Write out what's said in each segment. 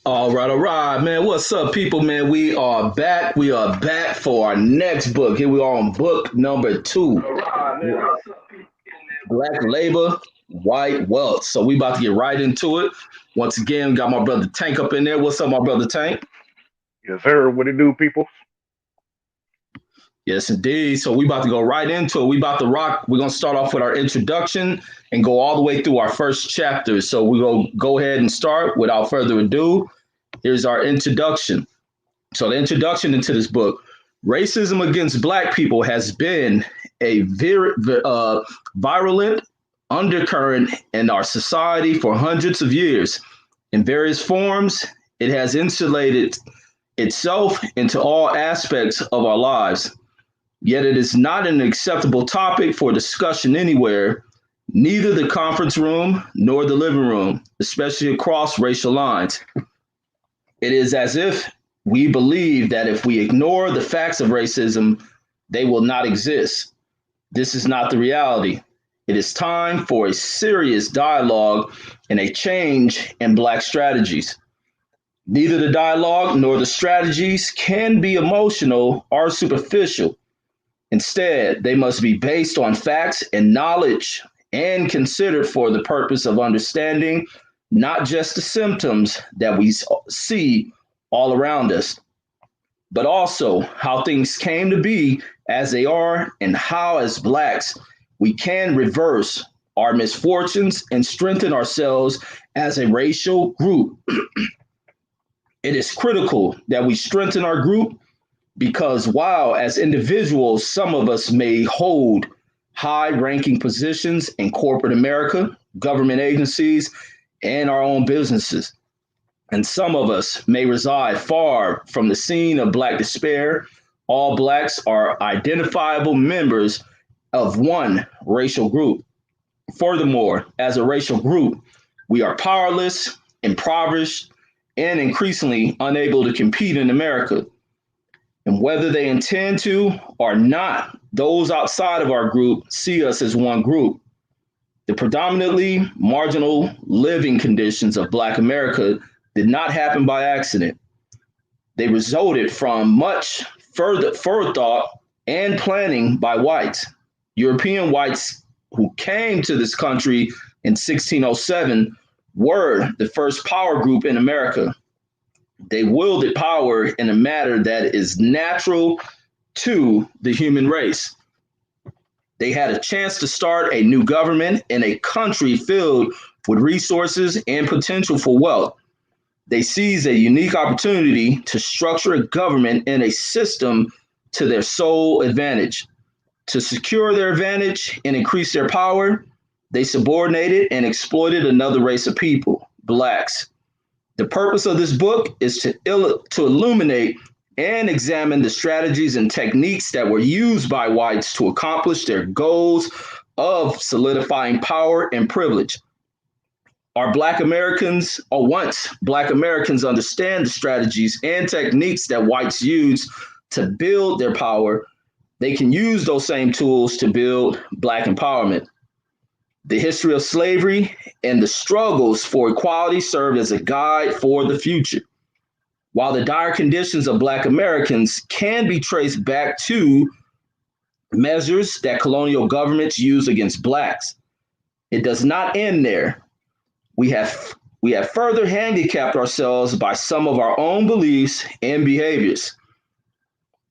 All right, man. What's up, people, man? We are back. We are back for our next book. Here we are on book number two, Black Labor, White Wealth. So we about to get right into it. Once again, got my brother Tank up in there. What's up, my brother Tank? Yes, sir. What it do, people? Yes, indeed. So we about to go right into it. We about to rock. We're gonna start off with our introduction and go all the way through our first chapter. So we will go ahead and start without further ado. Here's our introduction. So the introduction into this book, racism against Black people has been a virulent undercurrent in our society for hundreds of years. In various forms, it has insulated itself into all aspects of our lives. Yet it is not an acceptable topic for discussion anywhere, neither the conference room nor the living room, especially across racial lines. It is as if we believe that if we ignore the facts of racism, they will not exist. This is not the reality. It is time for a serious dialogue and a change in Black strategies. Neither the dialogue nor the strategies can be emotional or superficial. Instead, they must be based on facts and knowledge and considered for the purpose of understanding not just the symptoms that we see all around us, but also how things came to be as they are and how, as Blacks, we can reverse our misfortunes and strengthen ourselves as a racial group. It is critical that we strengthen our group because while as individuals, some of us may hold high ranking positions in corporate America, government agencies, and our own businesses, and some of us may reside far from the scene of Black despair, all Blacks are identifiable members of one racial group. Furthermore, as a racial group, we are powerless, impoverished, and increasingly unable to compete in America. And whether they intend to or not, those outside of our group see us as one group. The predominantly marginal living conditions of Black America did not happen by accident. They resulted from much further forethought and planning by whites. European whites who came to this country in 1607 were the first power group in America. They wielded power in a manner that is natural to the human race. They had a chance to start a new government in a country filled with resources and potential for wealth. They seized a unique opportunity to structure a government in a system to their sole advantage. To secure their advantage and increase their power, they subordinated and exploited another race of people, Blacks. The purpose of this book is to illuminate and examine the strategies and techniques that were used by whites to accomplish their goals of solidifying power and privilege. Are Black Americans, or once Black Americans understand the strategies and techniques that whites use to build their power, they can use those same tools to build Black empowerment. The history of slavery and the struggles for equality serve as a guide for the future. While the dire conditions of Black Americans can be traced back to measures that colonial governments used against Blacks, it does not end there. We have we have further handicapped ourselves by some of our own beliefs and behaviors.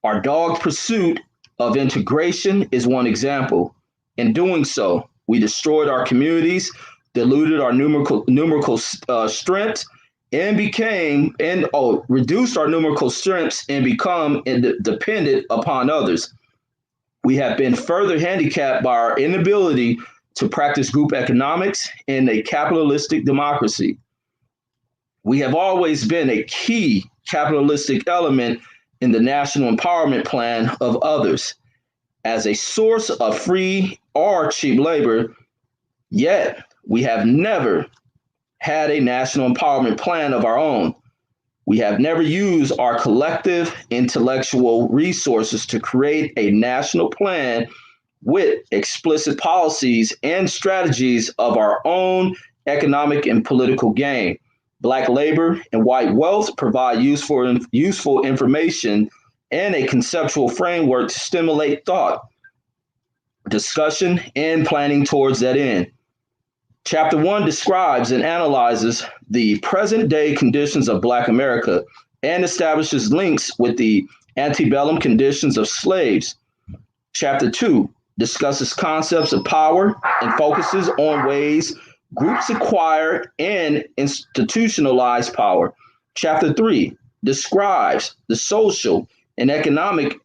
Our dogged pursuit of integration is one example. In doing so, we destroyed our communities, diluted our numerical strength, and reduced our numerical strengths and become dependent upon others. We have been further handicapped by our inability to practice group economics in a capitalistic democracy. We have always been a key capitalistic element in the national empowerment plan of others as a source of free or cheap labor, yet we have never had a national empowerment plan of our own. We have never used our collective intellectual resources to create a national plan with explicit policies and strategies of our own economic and political gain. Black labor and white wealth provide useful information and a conceptual framework to stimulate thought, discussion, and planning towards that end. Chapter 1 describes and analyzes the present day conditions of Black America and establishes links with the antebellum conditions of slaves. Chapter 2 discusses concepts of power and focuses on ways groups acquire and institutionalize power. Chapter 3 describes the social and economic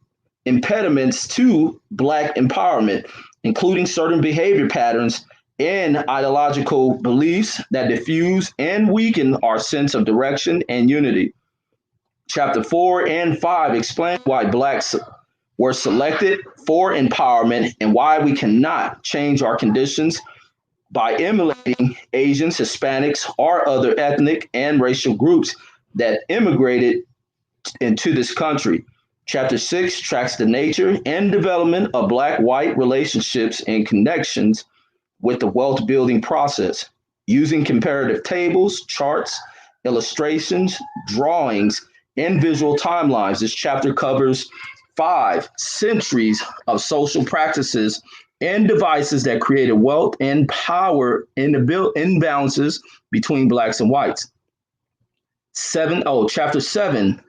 impediments to Black empowerment, including certain behavior patterns and ideological beliefs that diffuse and weaken our sense of direction and unity. Chapter 4 and 5 explain why Blacks were selected for empowerment and why we cannot change our conditions by emulating Asians, Hispanics, or other ethnic and racial groups that immigrated into this country. Chapter 6 tracks the nature and development of Black white relationships and connections with the wealth building process. Using comparative tables, charts, illustrations, drawings, and visual timelines, this chapter covers 5 centuries of social practices and devices that created wealth and power imbalances between Blacks and whites. Chapter 7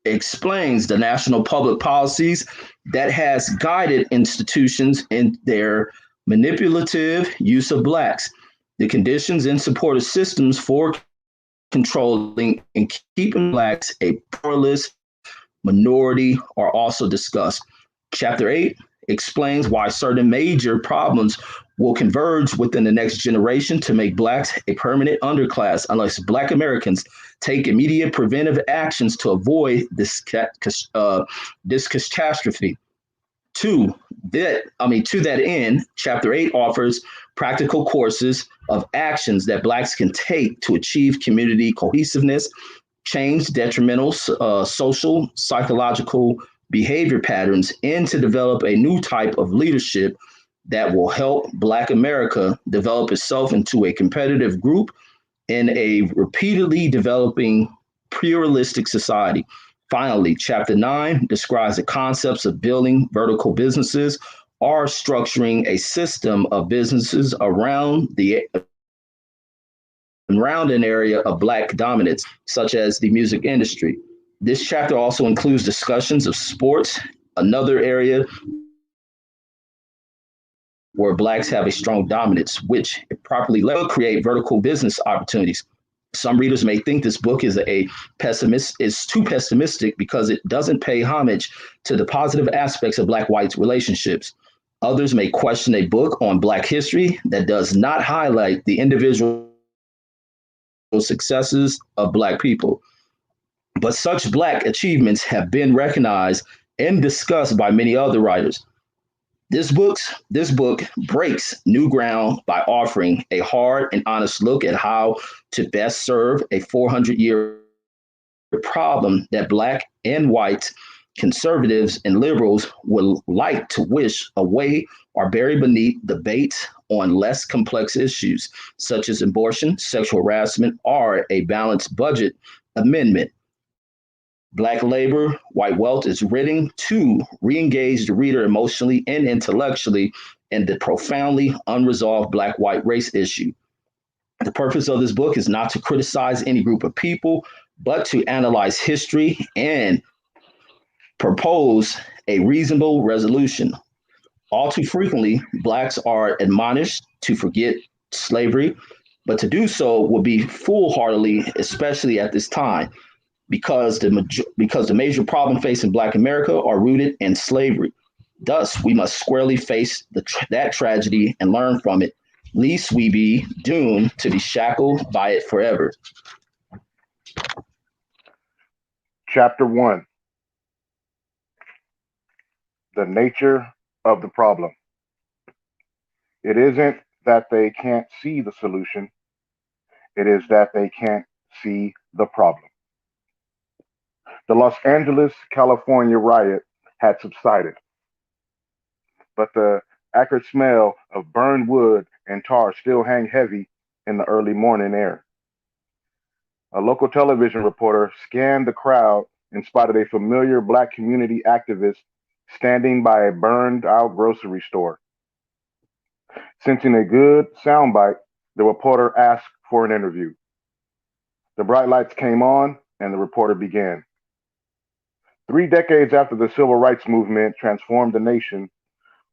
explains the national public policies that has guided institutions in their manipulative use of Blacks. The conditions and supportive systems for controlling and keeping Blacks a powerless minority are also discussed. Chapter 8 explains why certain major problems will converge within the next generation to make Blacks a permanent underclass unless Black Americans take immediate preventive actions to avoid this catastrophe. To that end, Chapter 8 offers practical courses of actions that Blacks can take to achieve community cohesiveness, change detrimental social, psychological behavior patterns, and to develop a new type of leadership that will help Black America develop itself into a competitive group in a repeatedly developing pluralistic society. Finally, Chapter 9 describes the concepts of building vertical businesses or structuring a system of businesses around an area of Black dominance, such as the music industry. This chapter also includes discussions of sports, another area where Blacks have a strong dominance, which, if properly led, create vertical business opportunities. Some readers may think this book is too pessimistic because it doesn't pay homage to the positive aspects of Black-white relationships. Others may question a book on Black history that does not highlight the individual successes of Black people. But such Black achievements have been recognized and discussed by many other writers. This book breaks new ground by offering a hard and honest look at how to best serve a 400-year problem that Black and white conservatives and liberals would like to wish away or bury beneath debates on less complex issues, such as abortion, sexual harassment, or a balanced budget amendment. Black labor, white wealth is written to re-engage the reader emotionally and intellectually in the profoundly unresolved Black-white race issue. The purpose of this book is not to criticize any group of people, but to analyze history and propose a reasonable resolution. All too frequently, Blacks are admonished to forget slavery, but to do so would be foolhardily, especially at this time, because the major problem facing Black America are rooted in slavery. Thus, we must squarely face that tragedy and learn from it, lest we be doomed to be shackled by it forever. Chapter 1: The nature of the problem. It isn't that they can't see the solution, it is that they can't see the problem. The Los Angeles, California riot had subsided, but the acrid smell of burned wood and tar still hang heavy in the early morning air. A local television reporter scanned the crowd and spotted a familiar black community activist standing by a burned out grocery store. Sensing a good soundbite, the reporter asked for an interview. The bright lights came on, and the reporter began. 3 decades after the civil rights movement transformed the nation,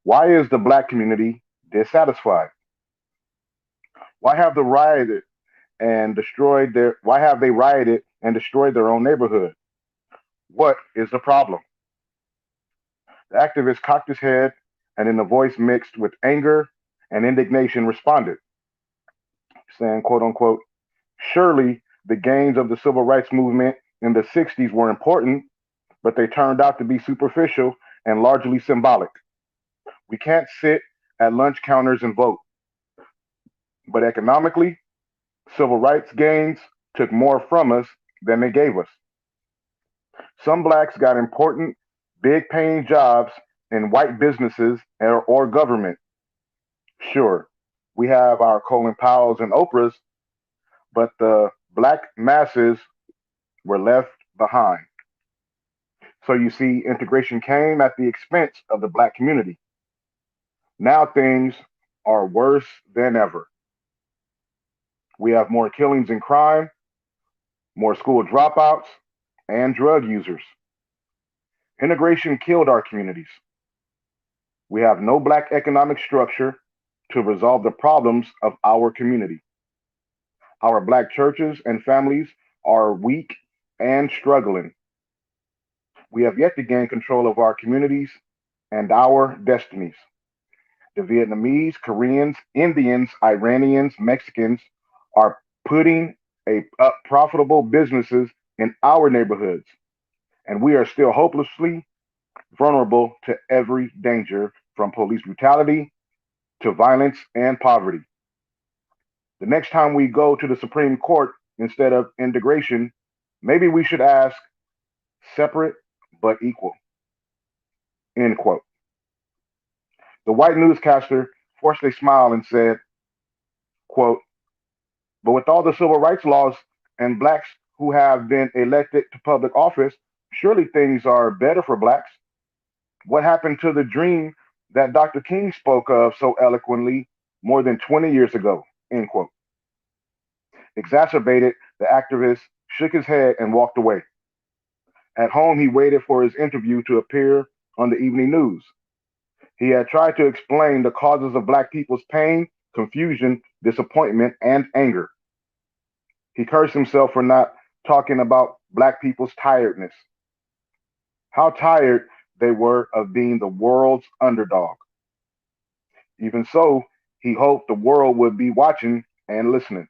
why is the black community dissatisfied? Why have they rioted and destroyed their own neighborhood? What is the problem? The activist cocked his head and in a voice mixed with anger and indignation responded, saying, quote unquote, surely the gains of the civil rights movement in the 60s were important, but they turned out to be superficial and largely symbolic. We can't sit at lunch counters and vote. But economically, civil rights gains took more from us than they gave us. Some blacks got important, big paying jobs in white businesses or government. Sure, we have our Colin Powells and Oprahs, but the black masses were left behind. So you see, integration came at the expense of the black community. Now things are worse than ever. We have more killings and crime, more school dropouts, and drug users. Integration killed our communities. We have no black economic structure to resolve the problems of our community. Our black churches and families are weak and struggling. We have yet to gain control of our communities and our destinies. The Vietnamese, Koreans, Indians, Iranians, Mexicans are putting up profitable businesses in our neighborhoods, and we are still hopelessly vulnerable to every danger from police brutality to violence and poverty. The next time we go to the Supreme Court instead of integration, maybe we should ask separate but equal. End quote. The white newscaster forced a smile and said, quote, but with all the civil rights laws and blacks who have been elected to public office, surely things are better for blacks. What happened to the dream that Dr. King spoke of so eloquently more than 20 years ago? End quote. Exacerbated, the activist shook his head and walked away. At home, he waited for his interview to appear on the evening news. He had tried to explain the causes of black people's pain, confusion, disappointment, and anger. He cursed himself for not talking about black people's tiredness. How tired they were of being the world's underdog. Even so, he hoped the world would be watching and listening.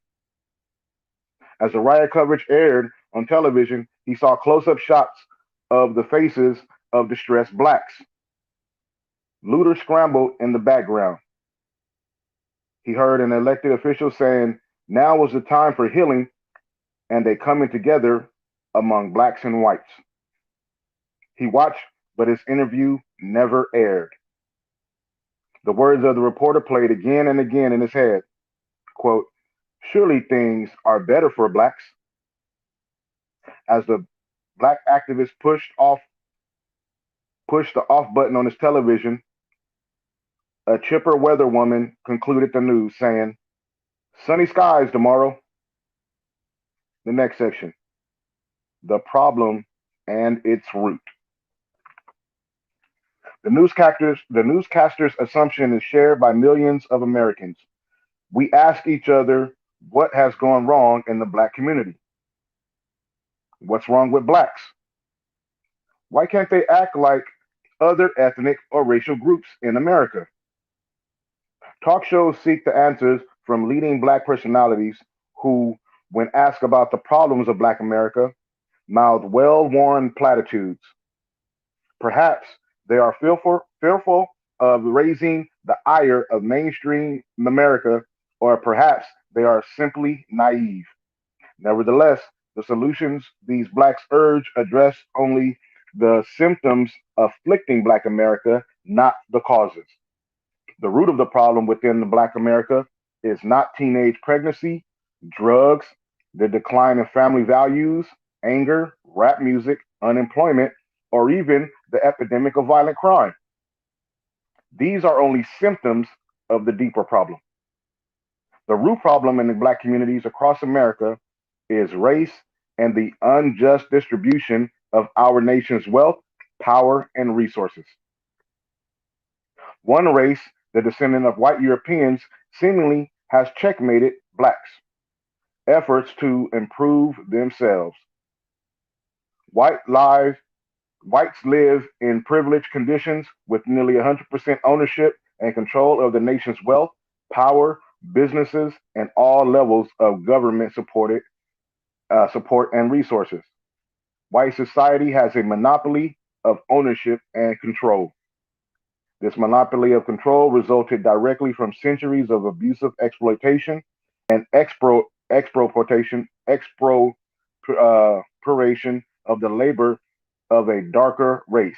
As the riot coverage aired on television, he saw close up shots of the faces of distressed blacks. Looters scrambled in the background. He heard an elected official saying, now was the time for healing and a coming together among blacks and whites. He watched, but his interview never aired. The words of the reporter played again and again in his head. Quote, surely things are better for blacks. As the black activist pushed the off button on his television, a chipper weather woman concluded the news saying, sunny skies tomorrow. The next section, the problem and its root. The newscaster's assumption is shared by millions of Americans. We ask each other what has gone wrong in the black community. What's wrong with blacks? Why can't they act like other ethnic or racial groups in America? Talk shows seek the answers from leading black personalities who, when asked about the problems of black America, mouth well worn platitudes. Perhaps they are fearful of raising the ire of mainstream America, or perhaps they are simply naive. Nevertheless, the solutions these blacks urge address only the symptoms afflicting black America, not the causes. The root of the problem within the black America is not teenage pregnancy, drugs, the decline in family values, anger, rap music, unemployment, or even the epidemic of violent crime. These are only symptoms of the deeper problem. The root problem in the black communities across America is race and the unjust distribution of our nation's wealth, power, and resources. One race, the descendant of white Europeans, seemingly has checkmated blacks' efforts to improve themselves. White lives, Whites live in privileged conditions with nearly 100% ownership and control of the nation's wealth, power, businesses, and all levels of government support and resources. White society has a monopoly of ownership and control. This monopoly of control resulted directly from centuries of abusive exploitation and expropriation of the labor of a darker race,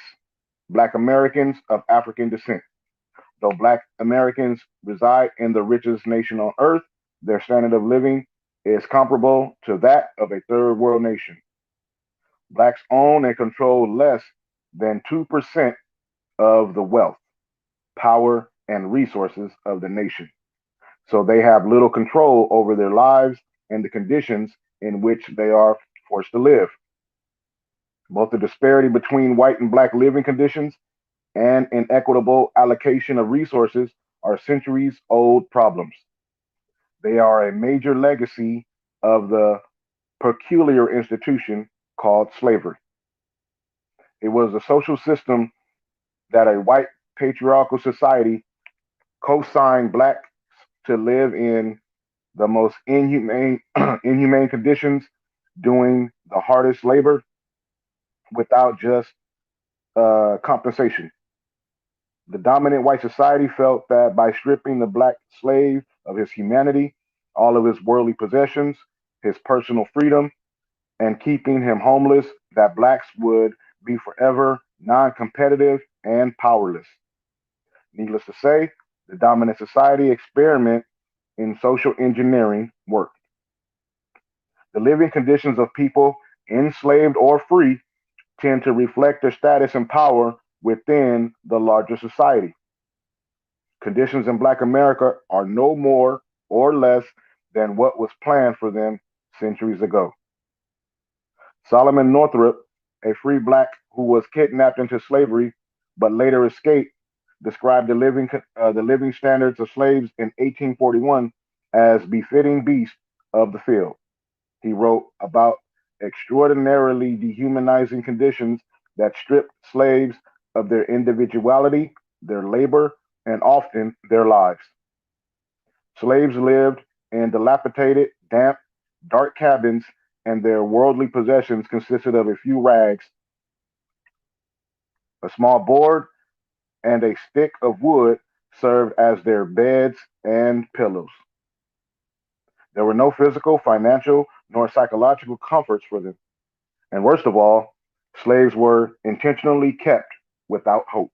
Black Americans of African descent. Though Black Americans reside in the richest nation on earth, their standard of living is comparable to that of a third world nation. Blacks own and control less than 2% of the wealth, power, and resources of the nation. So they have little control over their lives and the conditions in which they are forced to live. Both the disparity between white and black living conditions and inequitable allocation of resources are centuries old problems. They are a major legacy of the peculiar institution called slavery. It was a social system that a white patriarchal society co signed blacks to live in the most inhumane conditions, doing the hardest labor without just compensation. The dominant white society felt that by stripping the black slave of his humanity, all of his worldly possessions, his personal freedom, and keeping him homeless, that blacks would be forever non competitive and powerless. Needless to say, the dominant society experiment in social engineering worked. The living conditions of people, enslaved or free, tend to reflect their status and power within the larger society. Conditions in Black America are no more or less than what was planned for them centuries ago. Solomon Northrop, a free black who was kidnapped into slavery but later escaped, described the living standards of slaves in 1841 as befitting beasts of the field. He wrote about extraordinarily dehumanizing conditions that stripped slaves of their individuality, their labor, and often their lives. Slaves lived in dilapidated, damp, dark cabins, and their worldly possessions consisted of a few rags, a small board, and a stick of wood served as their beds and pillows. There were no physical, financial, nor psychological comforts for them. And worst of all, slaves were intentionally kept without hope.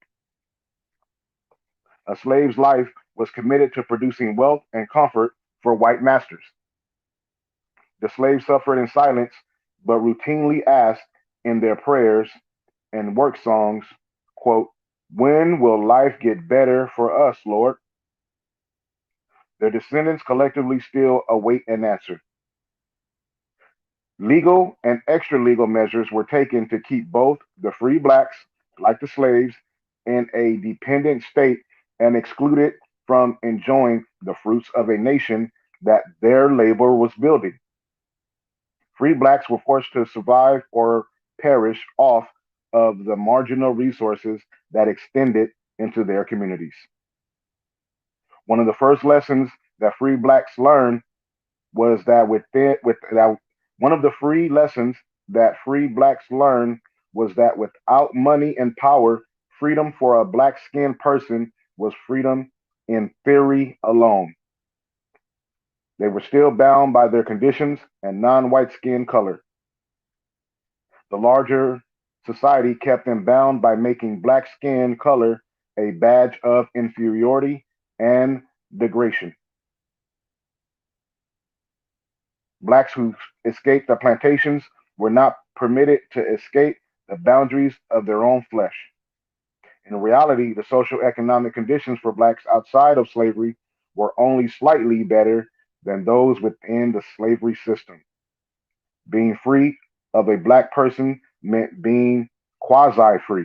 A slave's life was committed to producing wealth and comfort for white masters. The slaves suffered in silence, but routinely asked in their prayers and work songs, quote, "When will life get better for us, Lord?" Their descendants collectively still await an answer. Legal and extra legal measures were taken to keep both the free blacks, like the slaves, in a dependent state and excluded from enjoying the fruits of a nation that their labor was building. Free blacks were forced to survive or perish off of the marginal resources that extended into their communities. One of the first lessons that free blacks learned was that within with that one of the free lessons that free blacks learned was that without money and power, freedom for a black skinned person was freedom in theory alone. They were still bound by their conditions and non-white skin color. The larger society kept them bound by making black skin color a badge of inferiority and degradation. Blacks who escaped the plantations were not permitted to escape the boundaries of their own flesh. In reality, the social economic conditions for blacks outside of slavery were only slightly better than those within the slavery system. Being free of a black person meant being quasi free.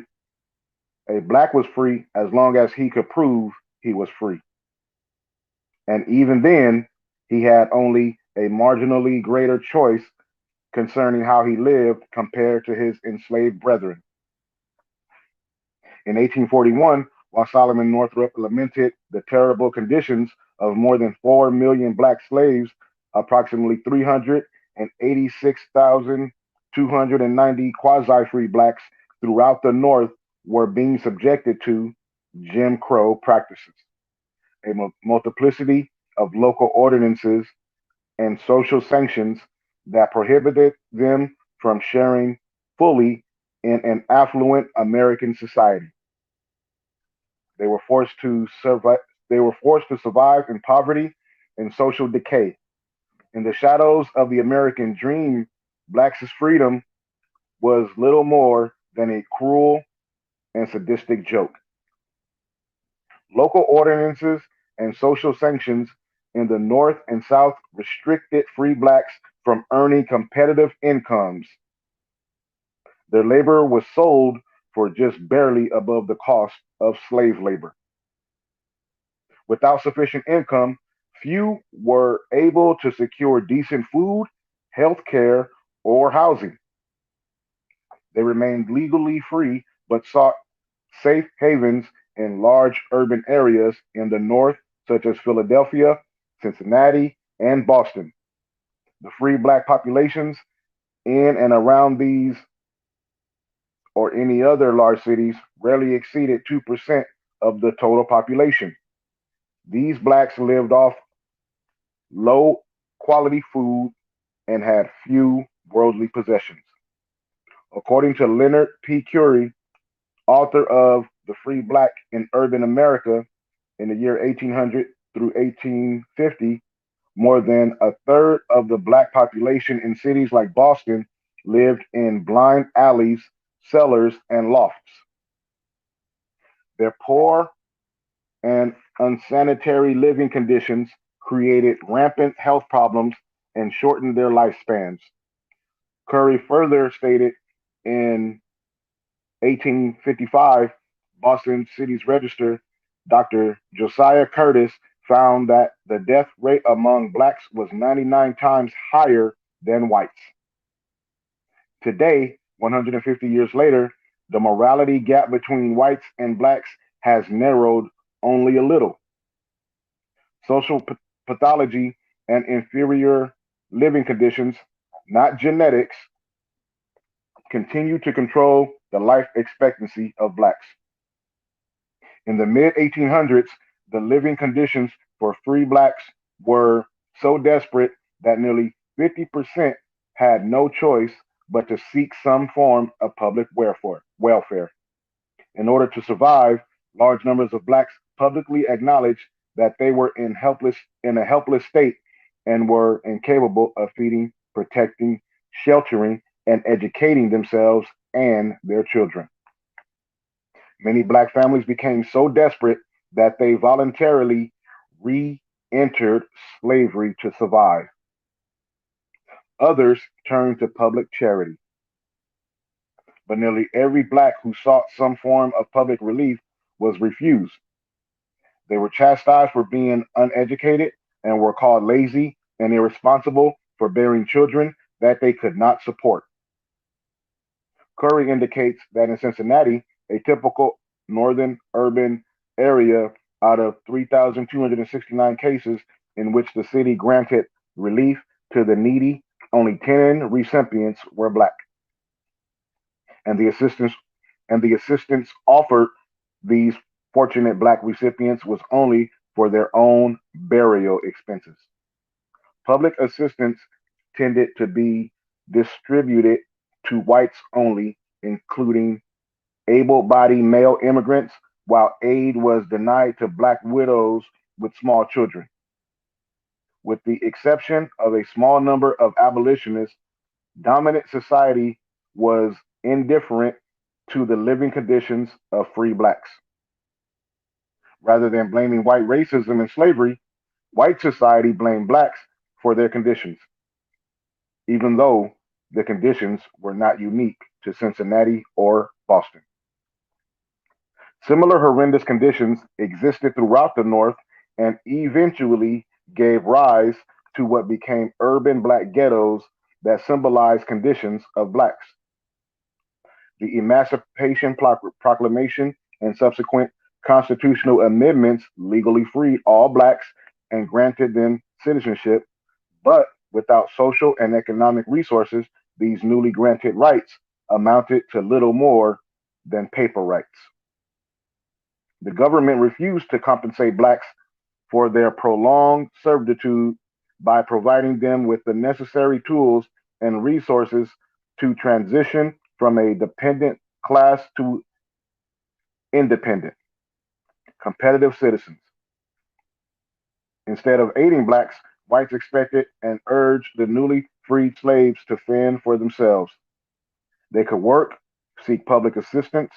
A black was free as long as he could prove he was free. And even then, he had only a marginally greater choice concerning how he lived compared to his enslaved brethren. In 1841, while Solomon Northup lamented the terrible conditions of more than 4 million black slaves, approximately 386,290 quasi free blacks throughout the North were being subjected to Jim Crow practices. A multiplicity of local ordinances and social sanctions that prohibited them from sharing fully in an affluent American society. They were forced to survive. They were forced to survive in poverty and social decay. In the shadows of the American dream, blacks' freedom was little more than a cruel and sadistic joke. Local ordinances and social sanctions in the North and South restricted free blacks from earning competitive incomes. Their labor was sold for just barely above the cost of slave labor. Without sufficient income, few were able to secure decent food, health care, or housing. They remained legally free but sought safe havens in large urban areas in the North, such as Philadelphia, Cincinnati, and Boston. The free black populations in and around these or any other large cities rarely exceeded 2% of the total population. These blacks lived off low quality food and had few worldly possessions. According to Leonard P. Curry, author of The Free Black in Urban America in the year 1800 through 1850, more than a third of the black population in cities like Boston lived in blind alleys, cellars, and lofts. Their poor and unsanitary living conditions created rampant health problems and shortened their lifespans. Curry further stated in 1855, Boston City's Register, Dr. Josiah Curtis found that the death rate among blacks was 99 times higher than whites. Today, 150 years later, the morality gap between whites and blacks has narrowed only a little. Social pathology and inferior living conditions, not genetics, continue to control the life expectancy of blacks. In the mid 1800s, the living conditions for free blacks were so desperate that nearly 50% had no choice but to seek some form of public welfare. In order to survive, large numbers of blacks publicly acknowledged that they were in a helpless state and were incapable of feeding, protecting, sheltering, and educating themselves and their children. Many black families became so desperate that they voluntarily re entered slavery to survive. Others turned to public charity. But nearly every black who sought some form of public relief was refused. They were chastised for being uneducated and were called lazy and irresponsible for bearing children that they could not support. Curry indicates that in Cincinnati, a typical northern urban area, out of 3,269 cases in which the city granted relief to the needy, only 10 recipients were black, and the assistance offered these fortunate black recipients was only for their own burial expenses. Public assistance tended to be distributed to whites only, including able bodied male immigrants, while aid was denied to black widows with small children. With the exception of a small number of abolitionists, dominant society was indifferent to the living conditions of free blacks. Rather than blaming white racism and slavery, white society blamed blacks for their conditions, even though the conditions were not unique to Cincinnati or Boston. Similar horrendous conditions existed throughout the North and eventually gave rise to what became urban black ghettos that symbolized conditions of blacks. The Emancipation Proclamation and subsequent constitutional amendments legally freed all blacks and granted them citizenship, but without social and economic resources, these newly granted rights amounted to little more than paper rights. The government refused to compensate blacks for their prolonged servitude by providing them with the necessary tools and resources to transition from a dependent class to independent, competitive citizens. Instead of aiding blacks, whites expected and urged the newly freed slaves to fend for themselves. They could work, seek public assistance,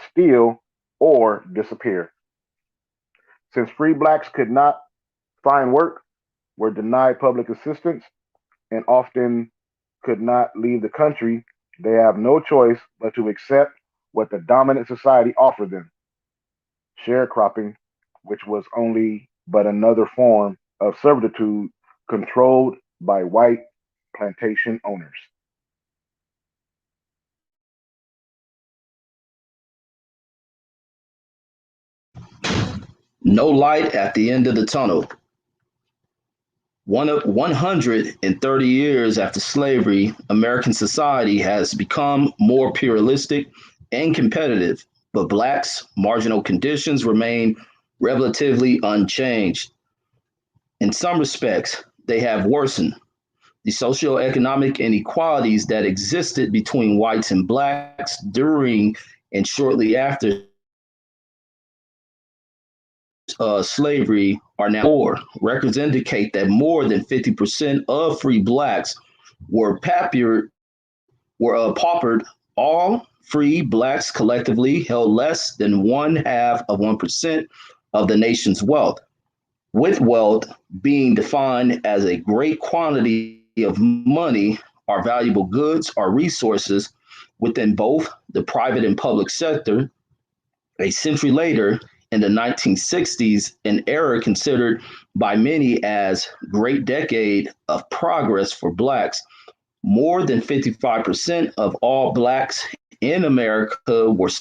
steal, or disappear. Since free blacks could not find work, were denied public assistance, and often could not leave the country, they have no choice but to accept what the dominant society offered them: sharecropping, which was only but another form of servitude controlled by white plantation owners. No light at the end of the tunnel. 130 years after slavery, American society has become more pluralistic and competitive, but blacks' marginal conditions remain relatively unchanged. In some respects, they have worsened. The socioeconomic inequalities that existed between whites and blacks during and shortly after slavery are now more. Records indicate that more than 50% of free blacks were paupered. All free blacks collectively held less than one half of 1% of the nation's wealth, with wealth being defined as a great quantity of money or valuable goods or resources within both the private and public sector. A century later, in the 1960s, an era considered by many as great decade of progress for blacks, more than 55% of all blacks in America were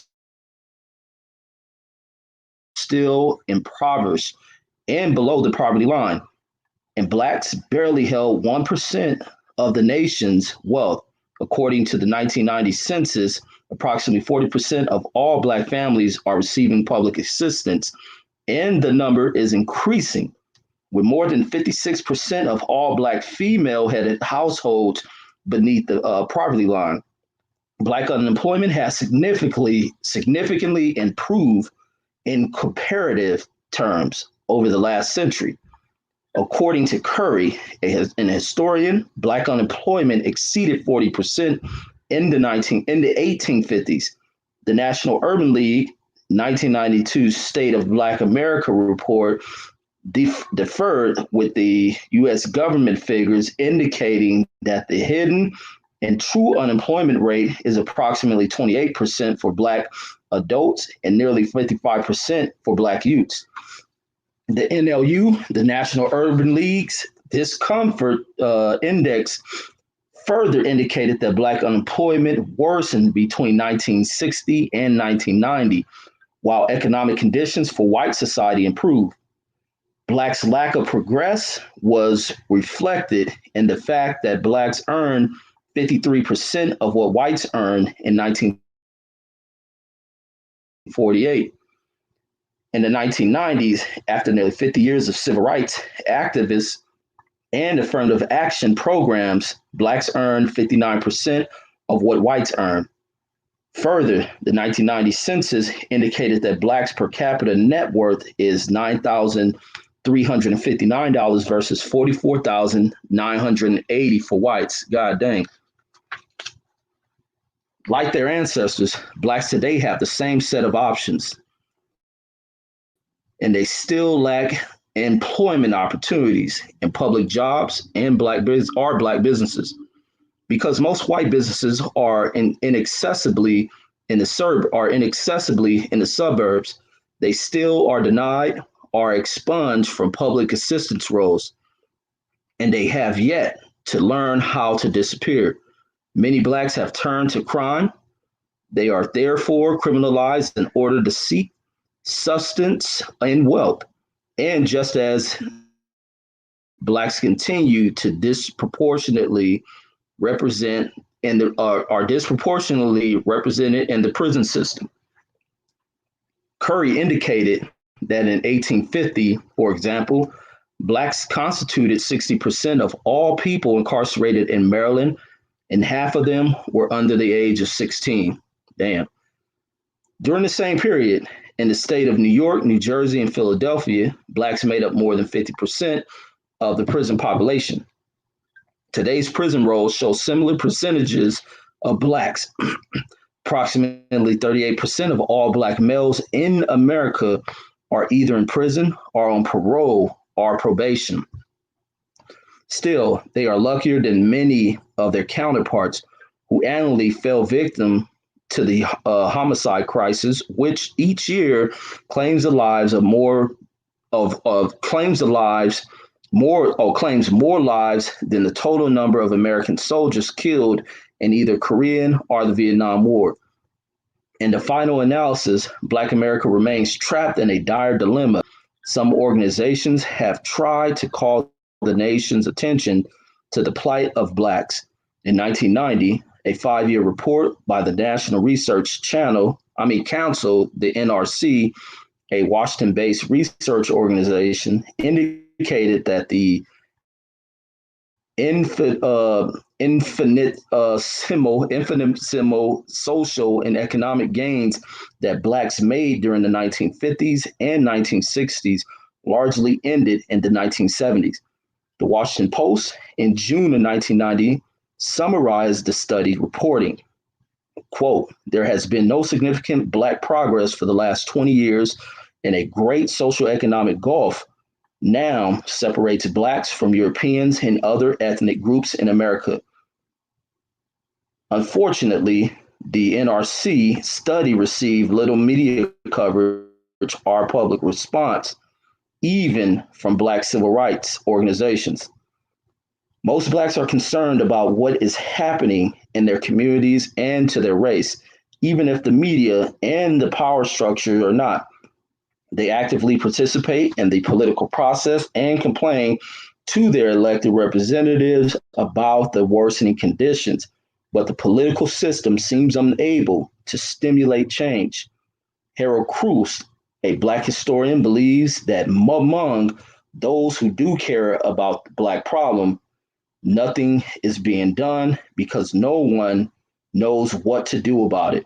still impoverished and below the poverty line, and blacks barely held 1% of the nation's wealth. According to the 1990 census, approximately 40% of all black families are receiving public assistance, and the number is increasing, with more than 56% of all black female-headed households beneath the poverty line. Black unemployment has significantly improved in comparative terms over the last century. According to Curry, an historian, black unemployment exceeded 40% in the 1850s. The National Urban League 1992 State of Black America report differed with the U.S. government figures, indicating that the hidden and true unemployment rate is approximately 28% for black adults and nearly 55% for black youths. The NLU, the National Urban League's discomfort index, further indicated that black unemployment worsened between 1960 and 1990, while economic conditions for white society improved. Blacks' lack of progress was reflected in the fact that blacks earned 53% of what whites earned in 1948. In the 1990s, after nearly 50 years of civil rights activists and affirmative action programs, blacks earned 59% of what whites earned. Further, the 1990 census indicated that blacks per capita net worth is $359 versus 44,980 for whites. God dang. Like their ancestors, blacks today have the same set of options, and they still lack employment opportunities in public jobs and black businesses. Because most white businesses are inaccessibly in the suburbs, they still are denied or expunged from public assistance roles, and they have yet to learn how to disappear. Many blacks have turned to crime. They are therefore criminalized in order to seek sustenance and wealth. And just as blacks continue to disproportionately represent and are disproportionately represented in the prison system. Curry indicated that in 1850, for example, blacks constituted 60% of all people incarcerated in Maryland, and half of them were under the age of 16. Damn. During the same period, in the state of New York, New Jersey, and Philadelphia, blacks made up more than 50% of the prison population. Today's prison rolls show similar percentages of blacks. Approximately 38% of all black males in America are either in prison or on parole or probation. Still, they are luckier than many of their counterparts who annually fell victim to the homicide crisis, which each year claims the lives of more of claims the lives more claims more lives than the total number of American soldiers killed in either Korean or the Vietnam War. In the final analysis, Black America remains trapped in a dire dilemma. Some organizations have tried to call the nation's attention to the plight of blacks. In 1990, a 5-year report by the National Research Council, the NRC, a Washington-based research organization, indicated that the infinitesimal social and economic gains that blacks made during the 1950s and 1960s largely ended in the 1970s. The Washington Post, in June of 1990, summarized the study, reporting, quote, "There has been no significant black progress for the last 20 years, and a great social economic gulf now separates blacks from Europeans and other ethnic groups in America. Unfortunately, the NRC study received little media coverage or public response, even from black civil rights organizations. Most blacks are concerned about what is happening in their communities and to their race, even if the media and the power structure are not. They actively participate in the political process and complain to their elected representatives about the worsening conditions, but the political system seems unable to stimulate change." Harold Cruz, a black historian, believes that among those who do care about the black problem, nothing is being done because no one knows what to do about it.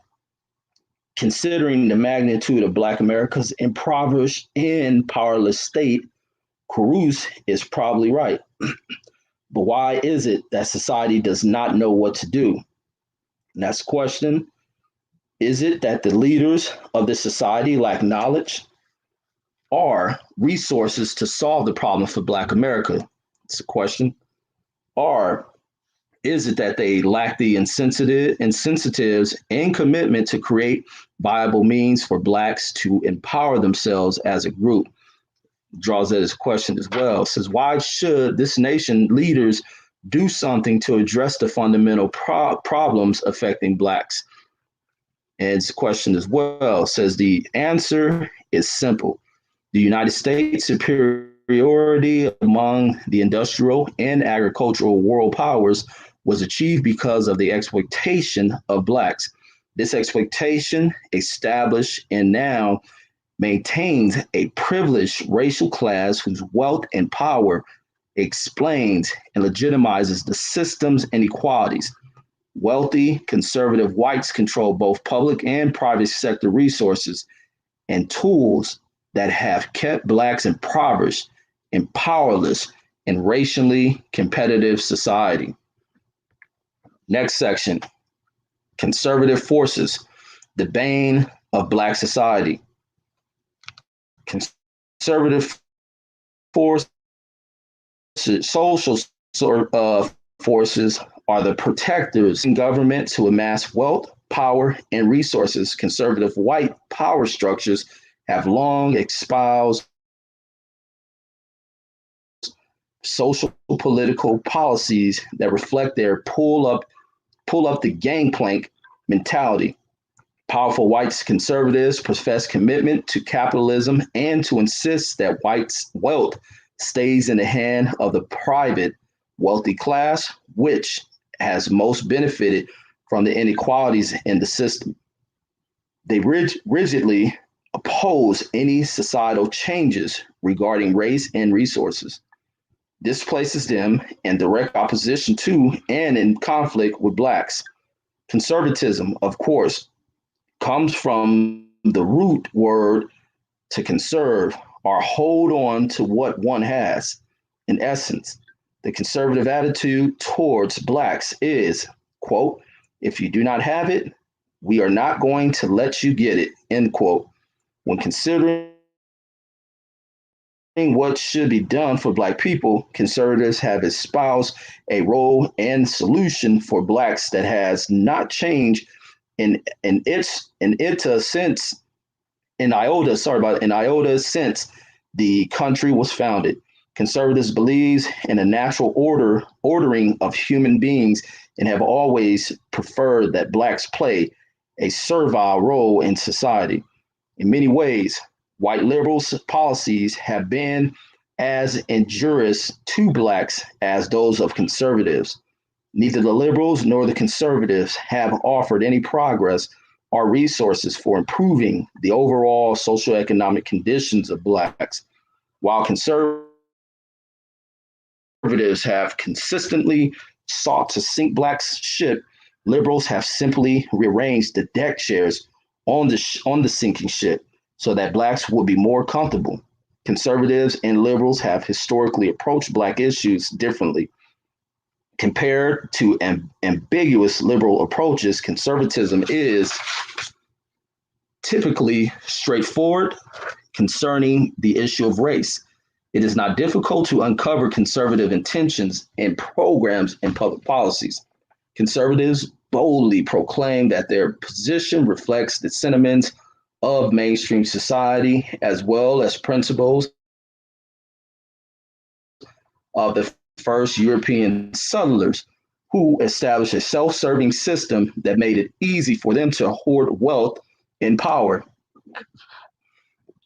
Considering the magnitude of Black America's impoverished and powerless state, Cruz is probably right. But why is it that society does not know what to do? Next question. Is it that the leaders of the society lack knowledge or resources to solve the problem for Black America? It's a question. Or is it that they lack the incentives and commitment to create viable means for Blacks to empower themselves as a group? Draws at his question as well. It says, why should this nation leaders do something to address the fundamental problems affecting Blacks? And it's a question as well. It says the answer is simple. The United States superiority among the industrial and agricultural world powers was achieved because of the exploitation of Blacks. This exploitation established and now maintains a privileged racial class whose wealth and power explains and legitimizes the system's inequalities. Wealthy, conservative whites control both public and private sector resources and tools that have kept Blacks impoverished and powerless in racially competitive society. Next section, conservative forces, the bane of Black society. Conservative forces, social forces are the protectors in government to amass wealth, power, and resources. Conservative white power structures have long espoused social political policies that reflect their pull up the gangplank mentality. Powerful white conservatives profess commitment to capitalism and to insist that whites' wealth stays in the hand of the private wealthy class, which has most benefited from the inequalities in the system. They rigidly oppose any societal changes regarding race and resources. This places them in direct opposition to and in conflict with Blacks. Conservatism, of course, comes from the root word to conserve or hold on to what one has. In essence, the conservative attitude towards Blacks is, quote, if you do not have it, we are not going to let you get it, end quote. When considering what should be done for Black people, conservatives have espoused a role and solution for Blacks that has not changed in iota since the country was founded. Conservatives believes in a natural ordering of human beings and have always preferred that Blacks play a servile role in society. In many ways, white liberals' policies have been as injurious to Blacks as those of conservatives. Neither the liberals nor the conservatives have offered any progress or resources for improving the overall socioeconomic conditions of Blacks. While conservatives have consistently sought to sink Blacks' ship, liberals have simply rearranged the deck chairs on the sinking ship so that Blacks will be more comfortable. Conservatives and liberals have historically approached Black issues differently. Compared to ambiguous liberal approaches, conservatism is typically straightforward concerning the issue of race. It is not difficult to uncover conservative intentions and programs and public policies. Conservatives boldly proclaim that their position reflects the sentiments of mainstream society as well as principles of the first European settlers who established a self-serving system that made it easy for them to hoard wealth and power.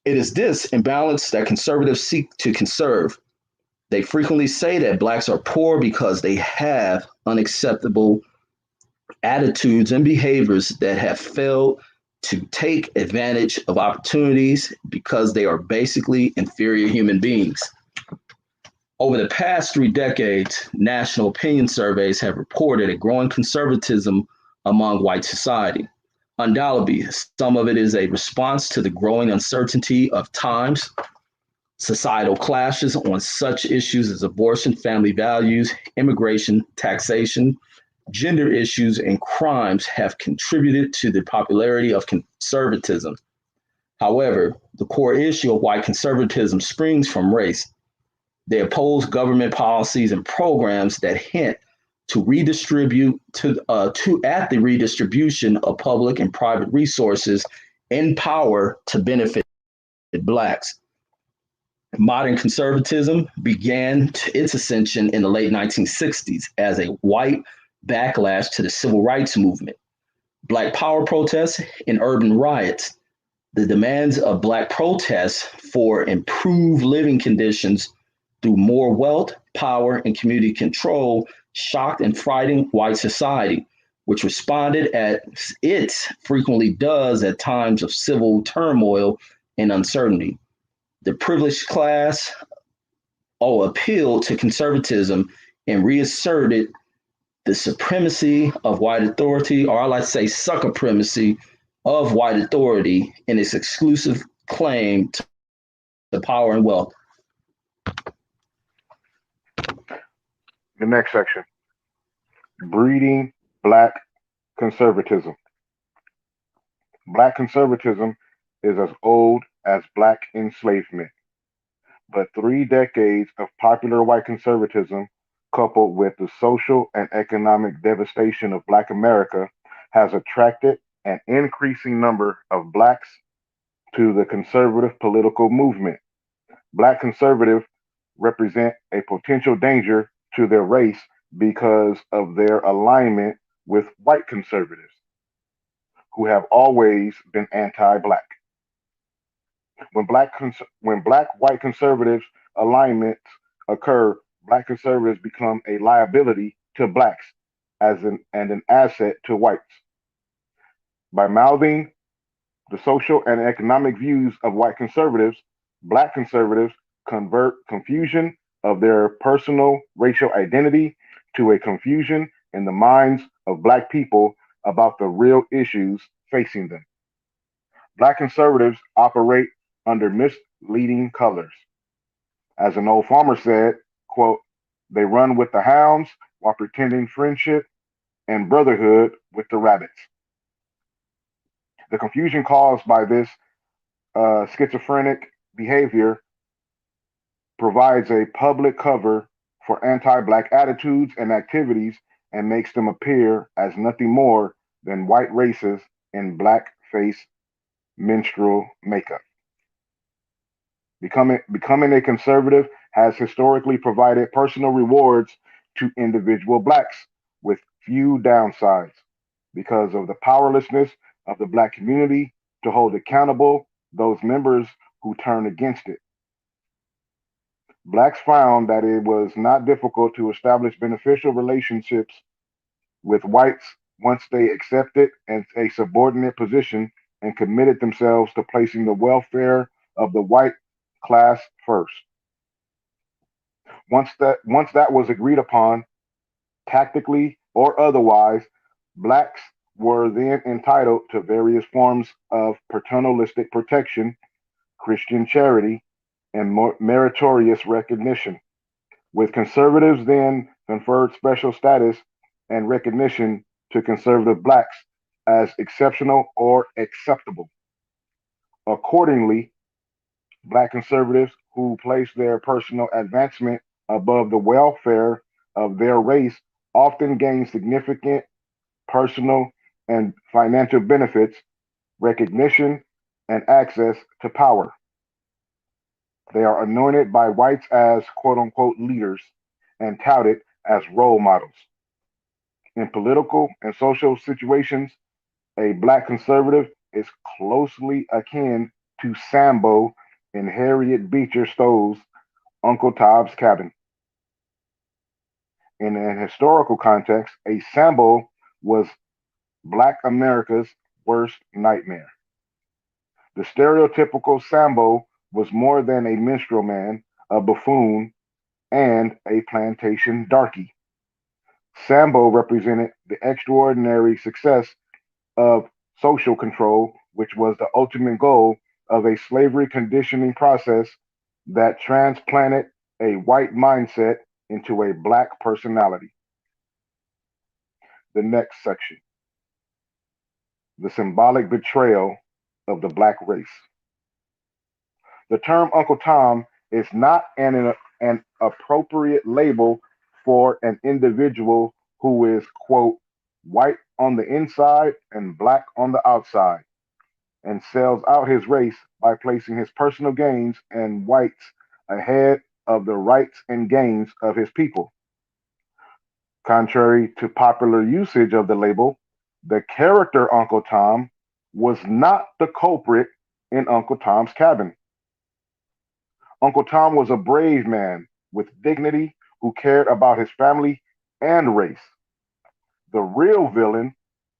It is this imbalance that conservatives seek to conserve. They frequently say that Blacks are poor because they have unacceptable attitudes and behaviors that have failed to take advantage of opportunities because they are basically inferior human beings. Over the past 3 decades, national opinion surveys have reported a growing conservatism among white society. Undoubtedly, some of it is a response to the growing uncertainty of times. Societal clashes on such issues as abortion, family values, immigration, taxation, gender issues, and crimes have contributed to the popularity of conservatism. However, the core issue of white conservatism springs from race. They oppose government policies and programs that hint to redistribute at the redistribution of public and private resources and power to benefit Blacks. Modern conservatism began its ascension in the late 1960s as a white backlash to the civil rights movement. Black power protests and urban riots. The demands of Black protests for improved living conditions through more wealth, power, and community control shocked and frightened white society, which responded as it frequently does at times of civil turmoil and uncertainty. The privileged class appealed to conservatism and reasserted the supremacy of white authority, or I like to say supremacy of white authority in its exclusive claim to power and wealth. The next section, breeding black conservatism. Black conservatism is as old as black enslavement, but 3 decades of popular white conservatism, coupled with the social and economic devastation of black America, has attracted an increasing number of blacks to the conservative political movement. Black conservatives represent a potential danger to their race because of their alignment with white conservatives, who have always been anti-black. When black white conservatives alignments occur, black conservatives become a liability to blacks and an asset to whites. By mouthing the social and economic views of white conservatives, black conservatives convert confusion of their personal racial identity to a confusion in the minds of black people about the real issues facing them. Black conservatives operate under misleading colors. As an old farmer said, quote, they run with the hounds while pretending friendship and brotherhood with the rabbits. The confusion caused by this schizophrenic behavior provides a public cover for anti black attitudes and activities and makes them appear as nothing more than white racists in blackface minstrel makeup. Becoming a conservative has historically provided personal rewards to individual blacks with few downsides because of the powerlessness of the black community to hold accountable those members who turn against it. Blacks found that it was not difficult to establish beneficial relationships with whites once they accepted a subordinate position and committed themselves to placing the welfare of the white class first. Once that was agreed upon, tactically or otherwise, blacks were then entitled to various forms of paternalistic protection, Christian charity, and meritorious recognition, with conservatives then conferred special status and recognition to conservative blacks as exceptional or acceptable. Accordingly, black conservatives who place their personal advancement above the welfare of their race often gain significant personal and financial benefits, recognition, and access to power. They are anointed by whites as quote unquote leaders and touted as role models. In political and social situations, a black conservative is closely akin to Sambo in Harriet Beecher Stowe's Uncle Tom's Cabin. In an historical context, a Sambo was black America's worst nightmare. The stereotypical Sambo was more than a minstrel man, a buffoon, and a plantation darky. Sambo represented the extraordinary success of social control, which was the ultimate goal of a slavery conditioning process that transplanted a white mindset into a black personality. The next section, the symbolic betrayal of the black race. The term Uncle Tom is not an appropriate label for an individual who is, quote, white on the inside and black on the outside, and sells out his race by placing his personal gains and whites ahead of the rights and gains of his people. Contrary to popular usage of the label, the character Uncle Tom was not the culprit in Uncle Tom's Cabin. Uncle Tom was a brave man with dignity who cared about his family and race. The real villain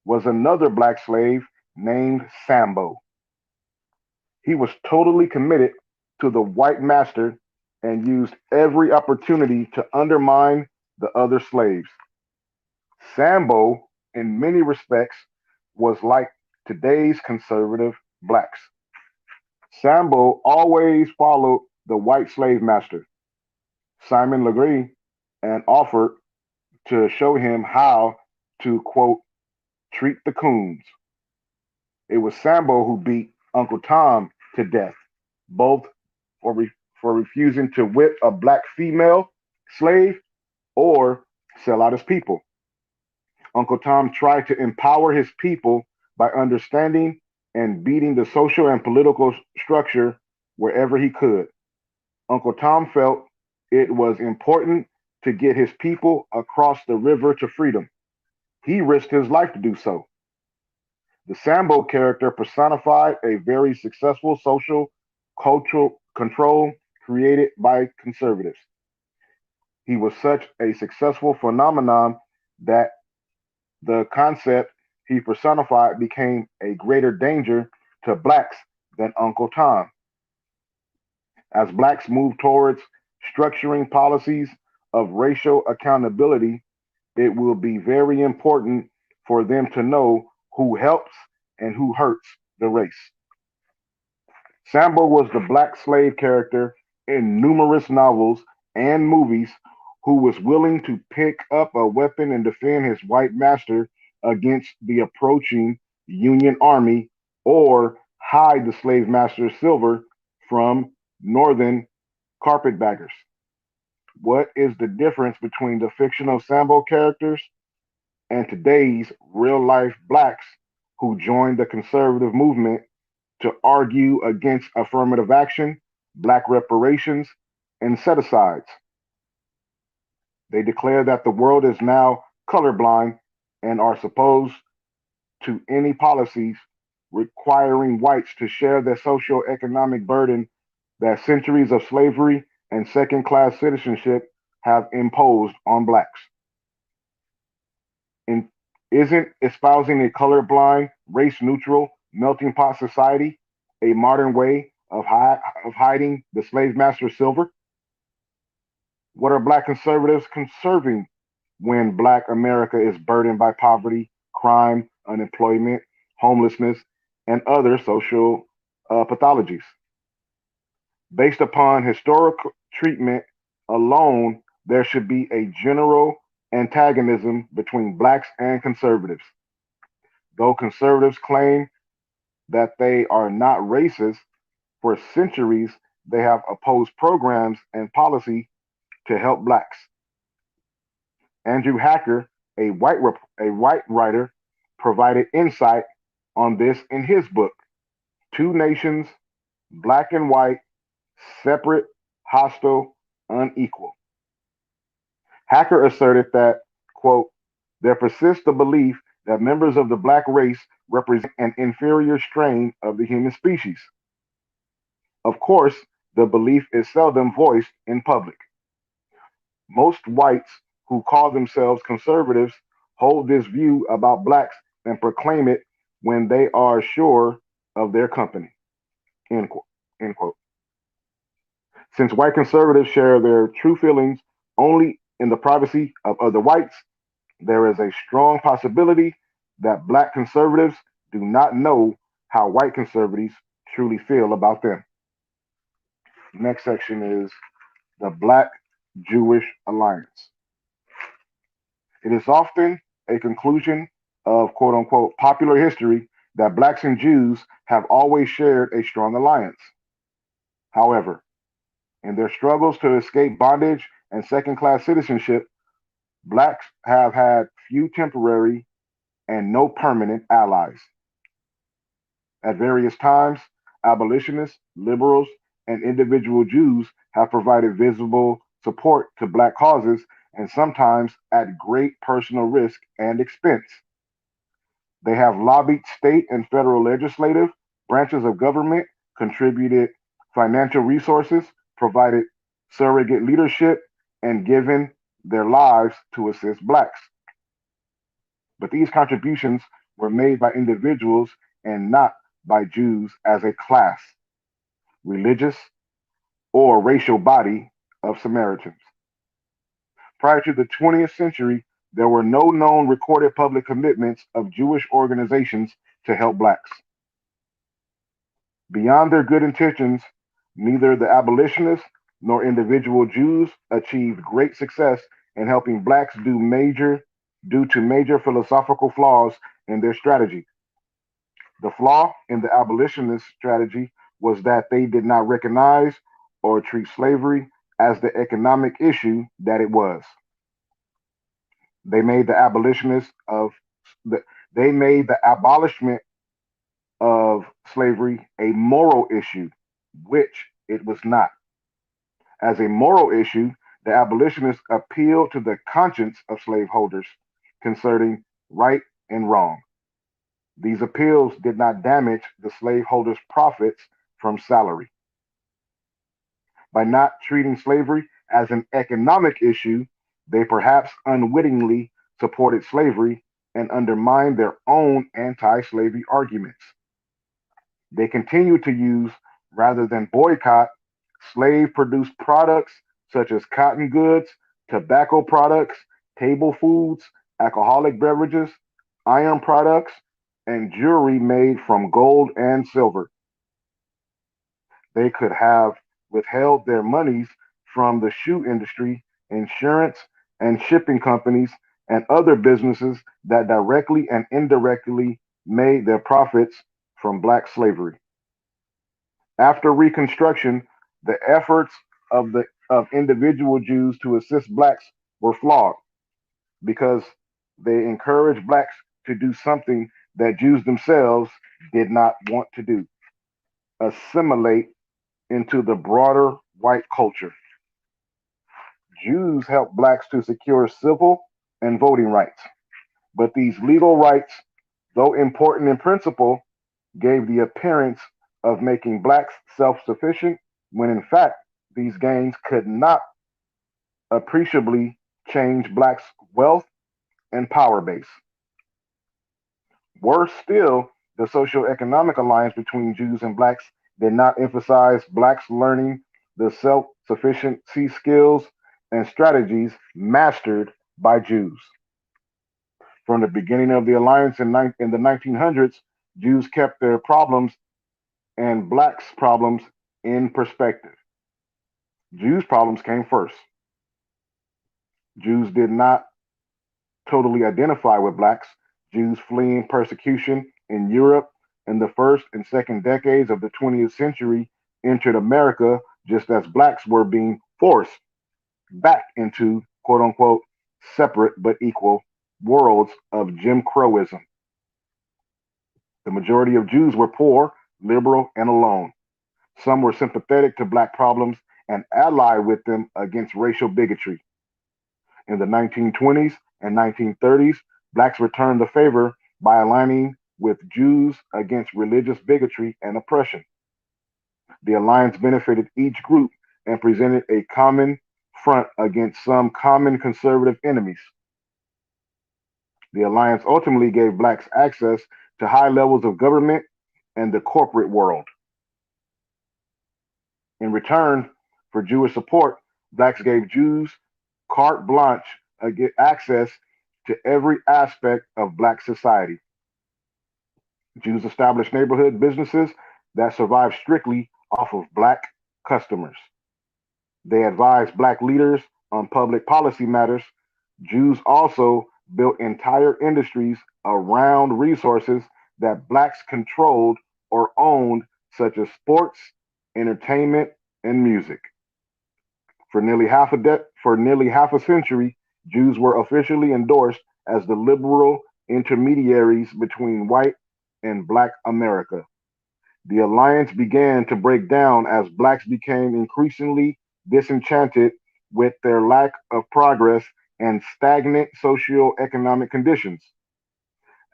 was another black slave named Sambo. He was totally committed to the white master and used every opportunity to undermine the other slaves. Sambo, in many respects, was like today's conservative blacks. Sambo always followed the white slave master, Simon Legree, and offered to show him how to, quote, treat the coons. It was Sambo who beat Uncle Tom to death, both for refusing to whip a black female slave or sell out his people. Uncle Tom tried to empower his people by understanding and beating the social and political structure wherever he could. Uncle Tom felt it was important to get his people across the river to freedom. He risked his life to do so. The Sambo character personified a very successful social cultural control created by conservatives. He was such a successful phenomenon that the concept he personified became a greater danger to blacks than Uncle Tom. As blacks move towards structuring policies of racial accountability, it will be very important for them to know who helps and who hurts the race. Sambo was the black slave character in numerous novels and movies who was willing to pick up a weapon and defend his white master against the approaching Union Army or hide the slave master's silver from northern carpetbaggers. What is the difference between the fictional Sambo characters and today's real life blacks who joined the conservative movement to argue against affirmative action, black reparations, and set asides? They declare that the world is now colorblind and are opposed to any policies requiring whites to share the socio-economic burden that centuries of slavery and second-class citizenship have imposed on blacks. And isn't espousing a colorblind, race-neutral, melting pot society a modern way of hiding the slave master's silver? What are black conservatives conserving when black America is burdened by poverty, crime, unemployment, homelessness, and other social pathologies? Based upon historical treatment alone, there should be a general antagonism between blacks and conservatives. Though conservatives claim that they are not racist, for centuries they have opposed programs and policy to help blacks. Andrew Hacker, a white writer, provided insight on this in his book, Two Nations, Black and White, Separate, Hostile, Unequal. Hacker asserted that, quote, there persists the belief that members of the black race represent an inferior strain of the human species. Of course, the belief is seldom voiced in public. Most whites who call themselves conservatives hold this view about blacks and proclaim it when they are sure of their company. End quote. End quote. Since white conservatives share their true feelings only in the privacy of other whites, there is a strong possibility that black conservatives do not know how white conservatives truly feel about them. Next section is the Black Jewish Alliance. It is often a conclusion of quote unquote popular history that blacks and Jews have always shared a strong alliance. However, in their struggles to escape bondage and second class citizenship, blacks have had few temporary and no permanent allies. At various times, abolitionists, liberals, and individual Jews have provided visible support to black causes and sometimes at great personal risk and expense. They have lobbied state and federal legislative branches of government, contributed financial resources, provided surrogate leadership, and given their lives to assist blacks. But these contributions were made by individuals and not by Jews as a class, religious, or racial body of Samaritans. Prior to the 20th century, there were no known recorded public commitments of Jewish organizations to help blacks. Beyond their good intentions, neither the abolitionists nor individual Jews achieved great success and helping blacks due to major philosophical flaws in their strategy. The flaw in the abolitionist strategy was that they did not recognize or treat slavery as the economic issue that it was. They made the abolitionists of the, they made the abolishment of slavery a moral issue, which it was not. As a moral issue, the abolitionists appealed to the conscience of slaveholders concerning right and wrong. These appeals did not damage the slaveholders' profits from salary. By not treating slavery as an economic issue, they perhaps unwittingly supported slavery and undermined their own anti slavery arguments. They continued to use, rather than boycott, slave produced products such as cotton goods, tobacco products, table foods, alcoholic beverages, iron products, and jewelry made from gold and silver. They could have withheld their monies from the shoe industry, insurance, and shipping companies and other businesses that directly and indirectly made their profits from black slavery. After Reconstruction, the efforts of individual Jews to assist blacks were flawed because they encouraged blacks to do something that Jews themselves did not want to do: assimilate into the broader white culture. Jews helped blacks to secure civil and voting rights, but these legal rights, though important in principle, gave the appearance of making blacks self sufficient when in fact these gains could not appreciably change blacks' wealth and power base. Worse still, the socioeconomic alliance between Jews and blacks did not emphasize blacks learning the self sufficiency skills and strategies mastered by Jews. From the beginning of the alliance in the 1900s, Jews kept their problems and blacks' problems in perspective. Jews' problems came first. Jews did not totally identify with blacks. Jews fleeing persecution in Europe in the first and second decades of the 20th century entered America just as blacks were being forced back into quote unquote separate but equal worlds of Jim Crowism. The majority of Jews were poor, liberal, and alone. Some were sympathetic to black problems and allied with them against racial bigotry. In the 1920s and 1930s, blacks returned the favor by aligning with Jews against religious bigotry and oppression. The alliance benefited each group and presented a common front against some common conservative enemies. The alliance ultimately gave blacks access to high levels of government and the corporate world. In return for Jewish support, blacks gave Jews carte blanche access to every aspect of black society. Jews established neighborhood businesses that survived strictly off of black customers. They advised black leaders on public policy matters. Jews also built entire industries around resources that blacks controlled or owned, such as sports, entertainment, and music. For nearly half a century, Jews were officially endorsed as the liberal intermediaries between white and black America. The alliance began to break down as blacks became increasingly disenchanted with their lack of progress and stagnant socio-economic conditions.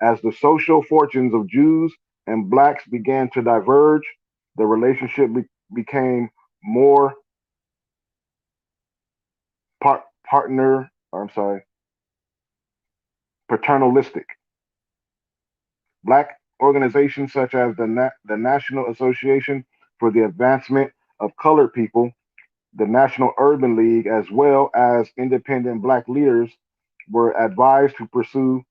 As the social fortunes of Jews and blacks began to diverge, the relationship became more partner, or I'm sorry, paternalistic. Black organizations such as the National Association for the Advancement of Colored People, the National Urban League, as well as independent black leaders were advised to pursue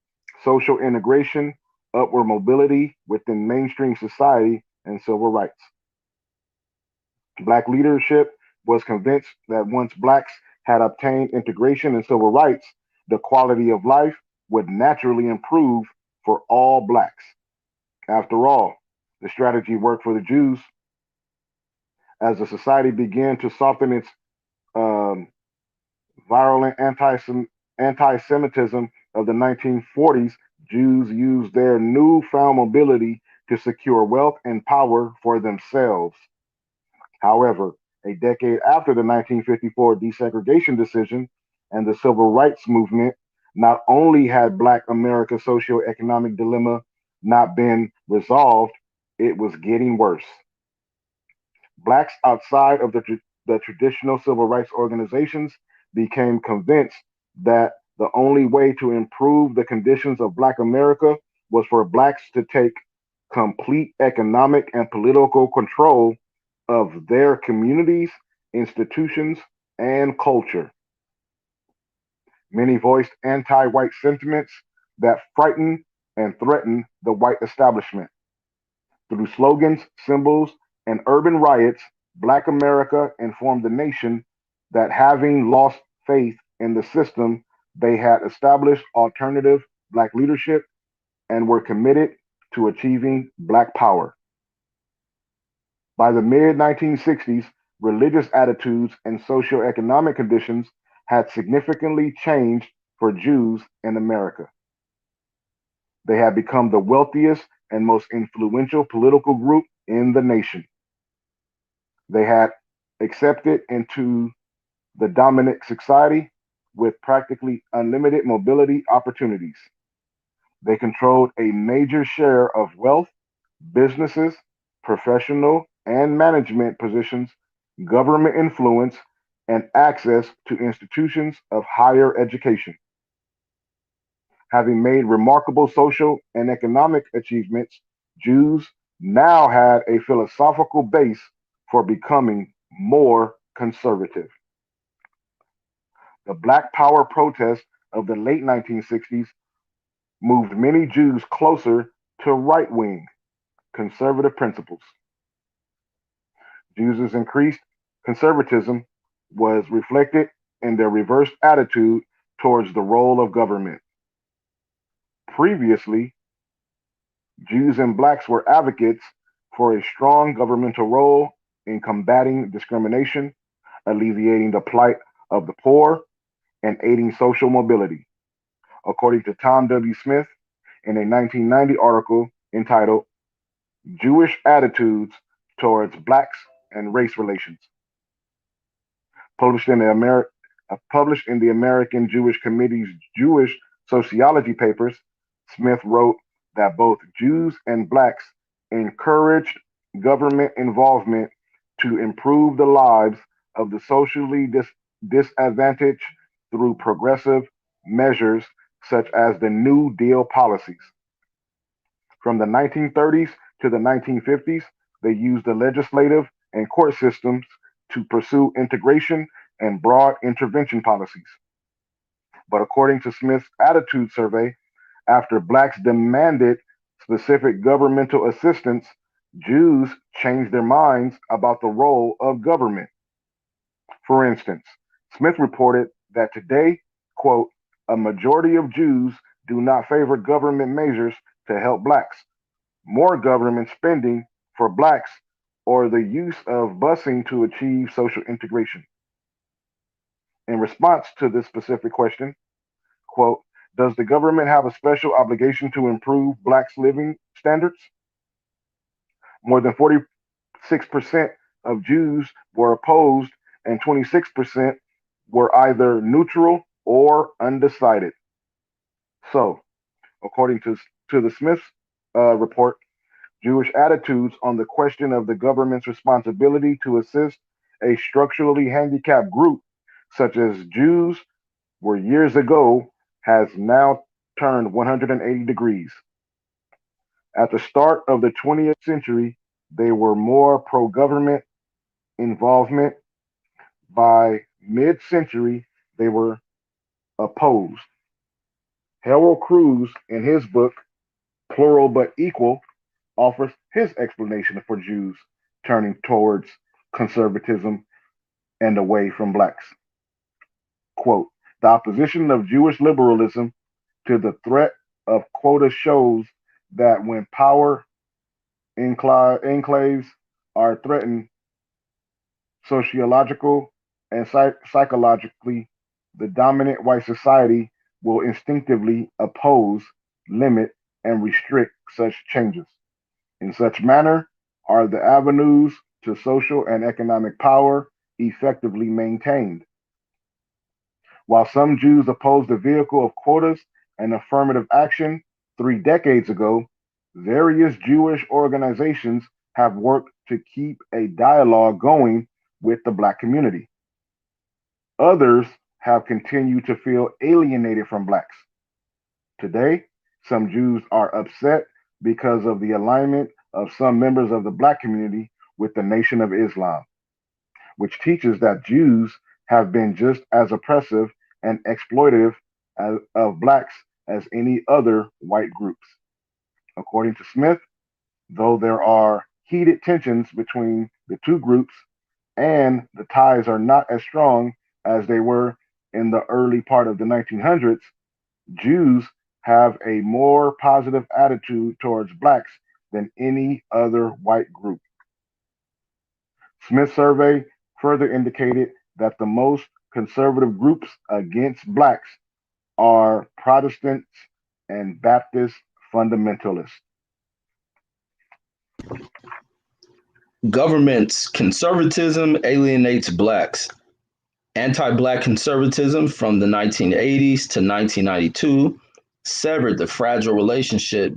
social integration, upward mobility within mainstream society, and civil rights. Black leadership was convinced that once blacks had obtained integration and civil rights, the quality of life would naturally improve for all blacks. After all, the strategy worked for the Jews as the society began to soften its um, virulent anti-Semitism of the 1940s. Jews used their newfound mobility to secure wealth and power for themselves. However, a decade after the 1954 desegregation decision and the civil rights movement, not only had Black America's socioeconomic dilemma not been resolved, it was getting worse. Blacks outside of the traditional civil rights organizations became convinced that the only way to improve the conditions of Black America was for Blacks to take complete economic and political control of their communities, institutions, and culture. Many voiced anti white sentiments that frightened and threatened the white establishment. Through slogans, symbols, and urban riots, Black America informed the nation that having lost faith in the system, they had established alternative Black leadership and were committed to achieving Black power. By the mid 1960s, religious attitudes and socioeconomic conditions had significantly changed for Jews in America. They had become the wealthiest and most influential political group in the nation. They had accepted into the dominant society with practically unlimited mobility opportunities. They controlled a major share of wealth, businesses, professional and management positions, government influence, and access to institutions of higher education. Having made remarkable social and economic achievements, Jews now had a philosophical base for becoming more conservative. The Black Power protests of the late 1960s moved many Jews closer to right wing conservative principles. Jews' increased conservatism was reflected in their reversed attitude towards the role of government. Previously, Jews and blacks were advocates for a strong governmental role in combating discrimination, alleviating the plight of the poor, and aiding social mobility, according to Tom W. Smith in a 1990 article entitled Jewish Attitudes Towards Blacks and Race Relations, published in the, published in the American Jewish Committee's Jewish Sociology papers. Smith wrote that both Jews and blacks encouraged government involvement to improve the lives of the socially disadvantaged through progressive measures such as the New Deal policies. From the 1930s to the 1950s, they used the legislative and court systems to pursue integration and broad intervention policies. But according to Smith's attitude survey, after blacks demanded specific governmental assistance, Jews changed their minds about the role of government. For instance, Smith reported that today, quote, a majority of Jews do not favor government measures to help blacks, more government spending for blacks, or the use of busing to achieve social integration. In response to this specific question, quote, does the government have a special obligation to improve blacks' living standards? More than 46% of Jews were opposed, and 26% were either neutral or undecided. So, according to the Smith report, Jewish attitudes on the question of the government's responsibility to assist a structurally handicapped group, such as Jews, were years ago, has now turned 180 degrees. At the start of the 20th century, they were more pro government involvement. By mid century, they were opposed. Harold Cruz, in his book, Plural but Equal, offers his explanation for Jews turning towards conservatism and away from blacks. Quote, the opposition of Jewish liberalism to the threat of quotas shows that when power enclaves are threatened sociological and psychologically, the dominant white society will instinctively oppose, limit, and restrict such changes. In such manner are the avenues to social and economic power effectively maintained. While some Jews opposed the vehicle of quotas and affirmative action 3 decades ago, various Jewish organizations have worked to keep a dialogue going with the Black community. Others have continued to feel alienated from Blacks. Today, some Jews are upset because of the alignment of some members of the Black community with the Nation of Islam, which teaches that Jews have been just as oppressive and exploitative of Blacks as any other white groups. According to Smith, though there are heated tensions between the two groups and the ties are not as strong as they were in the early part of the 1900s, Jews have a more positive attitude towards Blacks than any other white group. Smith's survey further indicated that the most conservative groups against Blacks are Protestants and Baptist fundamentalists. Government's conservatism alienates Blacks. Anti-Black conservatism from the 1980s to 1992 severed the fragile relationship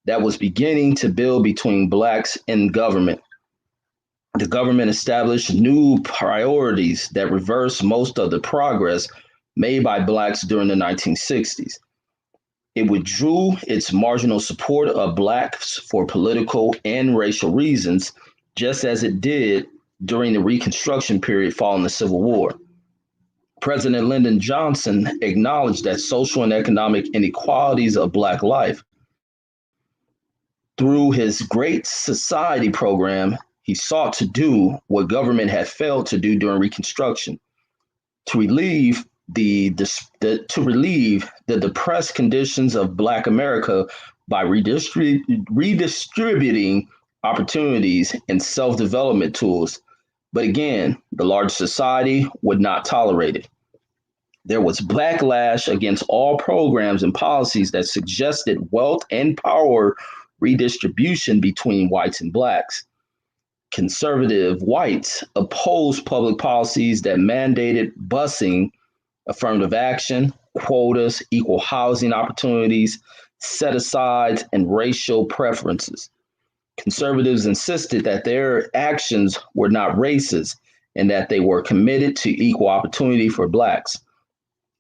that was beginning to build between Blacks and government. The government established new priorities that reversed most of the progress made by Blacks during the 1960s. It withdrew its marginal support of Blacks for political and racial reasons, just as it did during the Reconstruction period following the Civil War. President Lyndon Johnson acknowledged that social and economic inequalities of Black life. Through his Great Society program, he sought to do what government had failed to do during Reconstruction, to relieve the depressed conditions of Black America by redistributing opportunities and self-development tools. But again, the large society would not tolerate it. There was backlash against all programs and policies that suggested wealth and power redistribution between whites and Blacks. Conservative whites opposed public policies that mandated busing, affirmative action, quotas, equal housing opportunities, set-asides, and racial preferences. Conservatives insisted that their actions were not racist and that they were committed to equal opportunity for Blacks.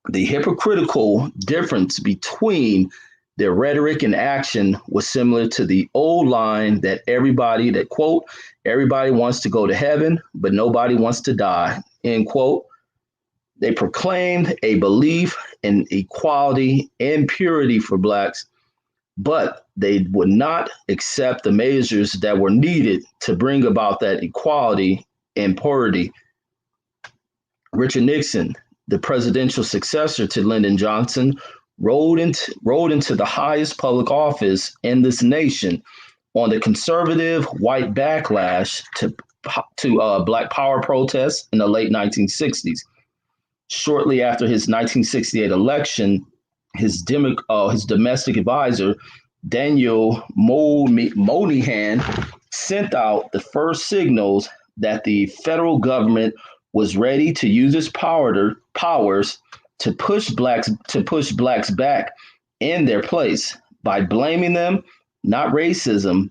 The hypocritical difference between their rhetoric and action was similar to the old line that quote, everybody wants to go to heaven, but nobody wants to die, end quote. They proclaimed a belief in equality and purity for Blacks, but they would not accept the measures that were needed to bring about that equality and purity. Richard Nixon, the presidential successor to Lyndon Johnson, rode into the highest public office in this nation on the conservative white backlash to Black Power protests in the late 1960s. Shortly after his 1968 election, his domestic advisor, Daniel Moynihan, sent out the first signals that the federal government was ready to use its powers to push blacks back in their place by blaming them, not racism,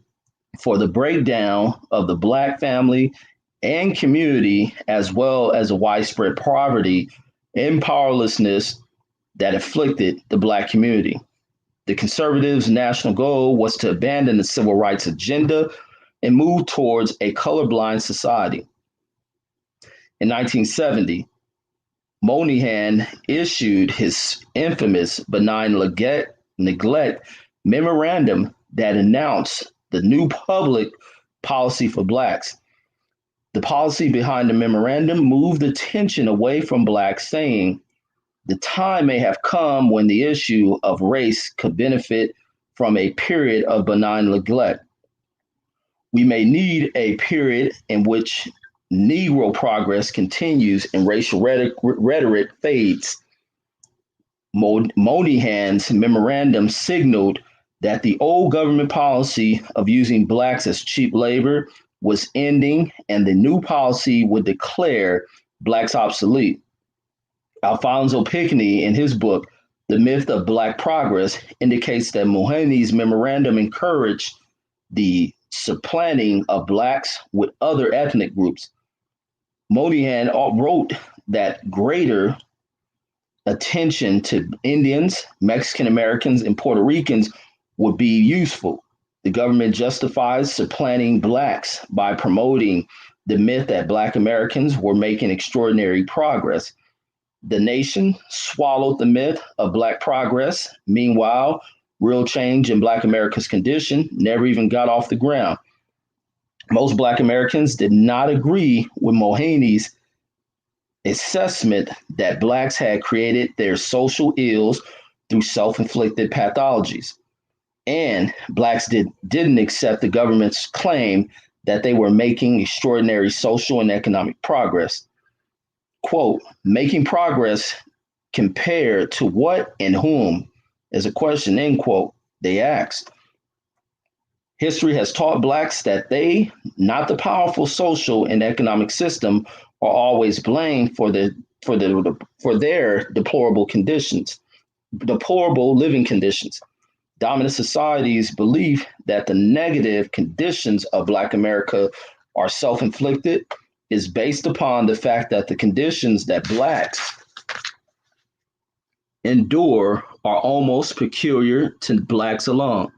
for the breakdown of the Black family and community, as well as a widespread poverty and powerlessness that afflicted the Black community. The conservatives' national goal was to abandon the civil rights agenda and move towards a colorblind society. In 1970, Moynihan issued his infamous benign neglect memorandum that announced the new public policy for Blacks. The policy behind the memorandum moved attention away from Blacks, saying, the time may have come when the issue of race could benefit from a period of benign neglect. We may need a period in which Negro progress continues and racial rhetoric fades. Moynihan's memorandum signaled that the old government policy of using blacks as cheap labor was ending, and the new policy would declare blacks obsolete. Alfonso Pickney, in his book, The Myth of Black Progress, indicates that Moynihan's memorandum encouraged the supplanting of blacks with other ethnic groups. Moynihan wrote that greater attention to Indians, Mexican Americans, and Puerto Ricans would be useful. The government justifies supplanting blacks by promoting the myth that Black Americans were making extraordinary progress. The nation swallowed the myth of Black progress. Meanwhile, real change in Black America's condition never even got off the ground. Most Black Americans did not agree with Moynihan's assessment that Blacks had created their social ills through self-inflicted pathologies. And Blacks didn't accept the government's claim that they were making extraordinary social and economic progress. Quote, making progress compared to what and whom is a question, end quote, they asked. History has taught Blacks that they, not the powerful social and economic system, are always blamed for their deplorable living conditions. Dominant society's belief that the negative conditions of Black America are self-inflicted is based upon the fact that the conditions that Blacks endure are almost peculiar to Blacks alone.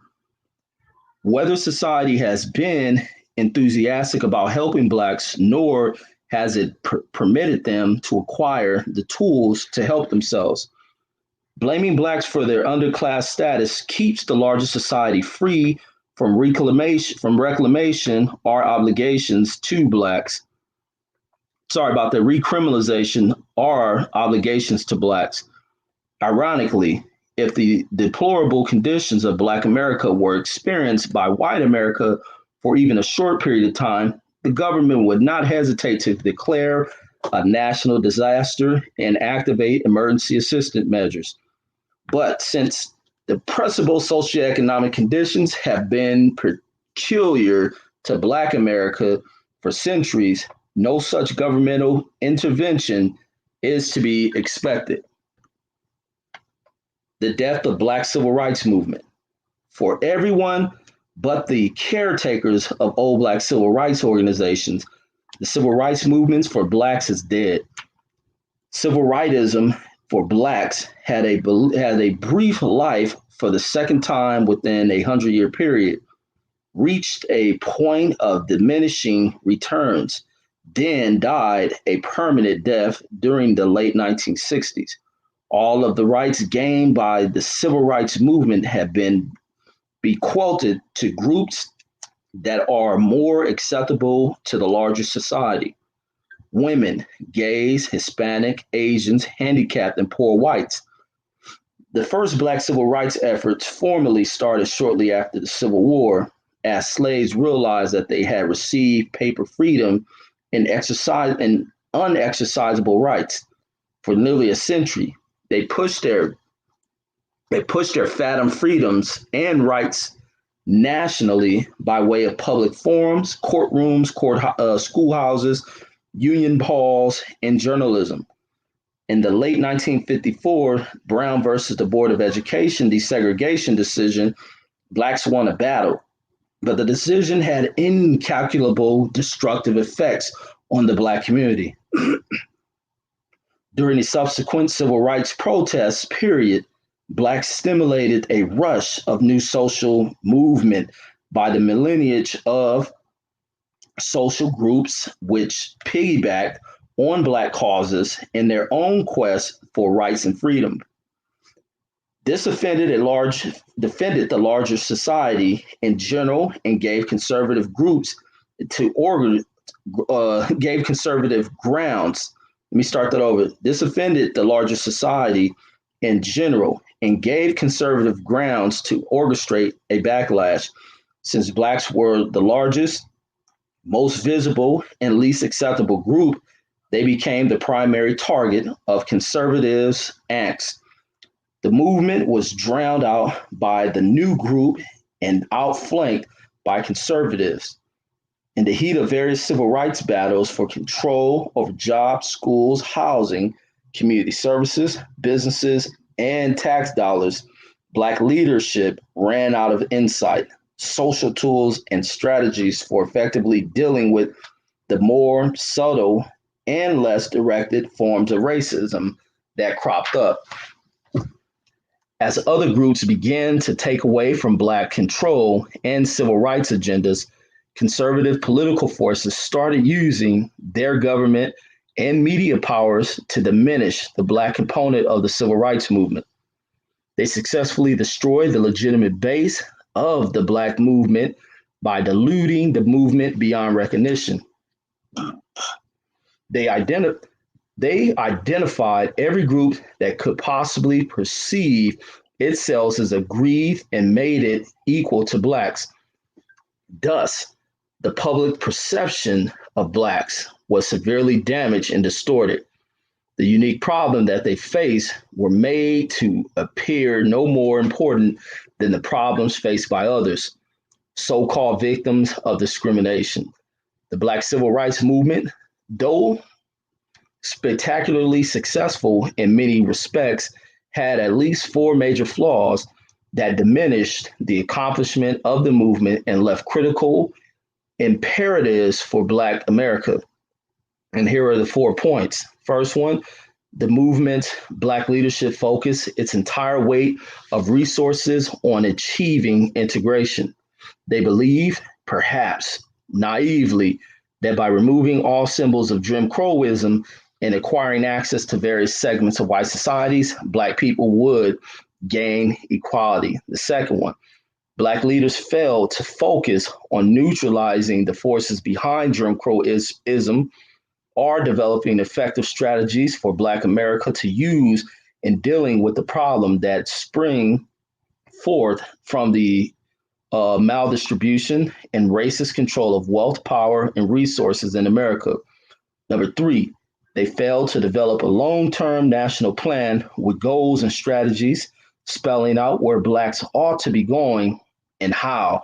Whether society has been enthusiastic about helping Blacks, nor has it permitted them to acquire the tools to help themselves. Blaming Blacks for their underclass status keeps the larger society free from reclamation or obligations to Blacks. Sorry about the recriminalization or obligations to Blacks. Ironically, if the deplorable conditions of Black America were experienced by white America for even a short period of time, the government would not hesitate to declare a national disaster and activate emergency assistance measures. But since depressible socioeconomic conditions have been peculiar to Black America for centuries, no such governmental intervention is to be expected. The death of Black civil rights movement. For everyone but the caretakers of old Black civil rights organizations, the civil rights movements for Blacks is dead. Civil rightism for Blacks had a brief life for the second time within a 100-year period, reached a point of diminishing returns, then died a permanent death during the late 1960s. All of the rights gained by the civil rights movement have been bequeathed to groups that are more acceptable to the larger society. Women, gays, Hispanic, Asians, handicapped, and poor whites. The first Black civil rights efforts formally started shortly after the Civil War, as slaves realized that they had received paper freedom and unexercisable rights. For nearly a century, they pushed their phantom freedoms and rights nationally by way of public forums, courtrooms, schoolhouses, union halls, and journalism. In the late 1954 Brown versus the Board of Education desegregation decision, Blacks won a battle, but the decision had incalculable destructive effects on the Black community. During the subsequent civil rights protests period, Blacks stimulated a rush of new social movement by the lineage of social groups which piggybacked on Black causes in their own quest for rights and freedom. This defended the larger society in general and gave conservative groups grounds Let me start that over. This offended the larger society in general and gave conservative grounds to orchestrate a backlash. Since blacks were the largest, most visible, and least acceptable group, they became the primary target of conservatives' angst. The movement was drowned out by the new group and outflanked by conservatives. In the heat of various civil rights battles for control over jobs, schools, housing, community services, businesses, and tax dollars, Black leadership ran out of insight, social tools, and strategies for effectively dealing with the more subtle and less directed forms of racism that cropped up. As other groups began to take away from Black control and civil rights agendas, conservative political forces started using their government and media powers to diminish the Black component of the civil rights movement. They successfully destroyed the legitimate base of the Black movement by diluting the movement beyond recognition. They, identi- they identified every group that could possibly perceive itself as aggrieved and made it equal to Blacks. Thus, the public perception of Blacks was severely damaged and distorted. The unique problem that they faced were made to appear no more important than the problems faced by others, so-called victims of discrimination. The Black civil rights movement, though spectacularly successful in many respects, had at least four major flaws that diminished the accomplishment of the movement and left critical imperatives for Black America. And here are the 4 points. First one, the movement's Black leadership focused its entire weight of resources on achieving integration. They believe, perhaps naively, that by removing all symbols of Jim Crowism and acquiring access to various segments of white societies, Black people would gain equality. The second one, Black leaders failed to focus on neutralizing the forces behind Jim Crowism or developing effective strategies for Black America to use in dealing with the problem that spring forth from the maldistribution and racist control of wealth, power, and resources in America. Number 3, they failed to develop a long-term national plan with goals and strategies spelling out where Blacks ought to be going and how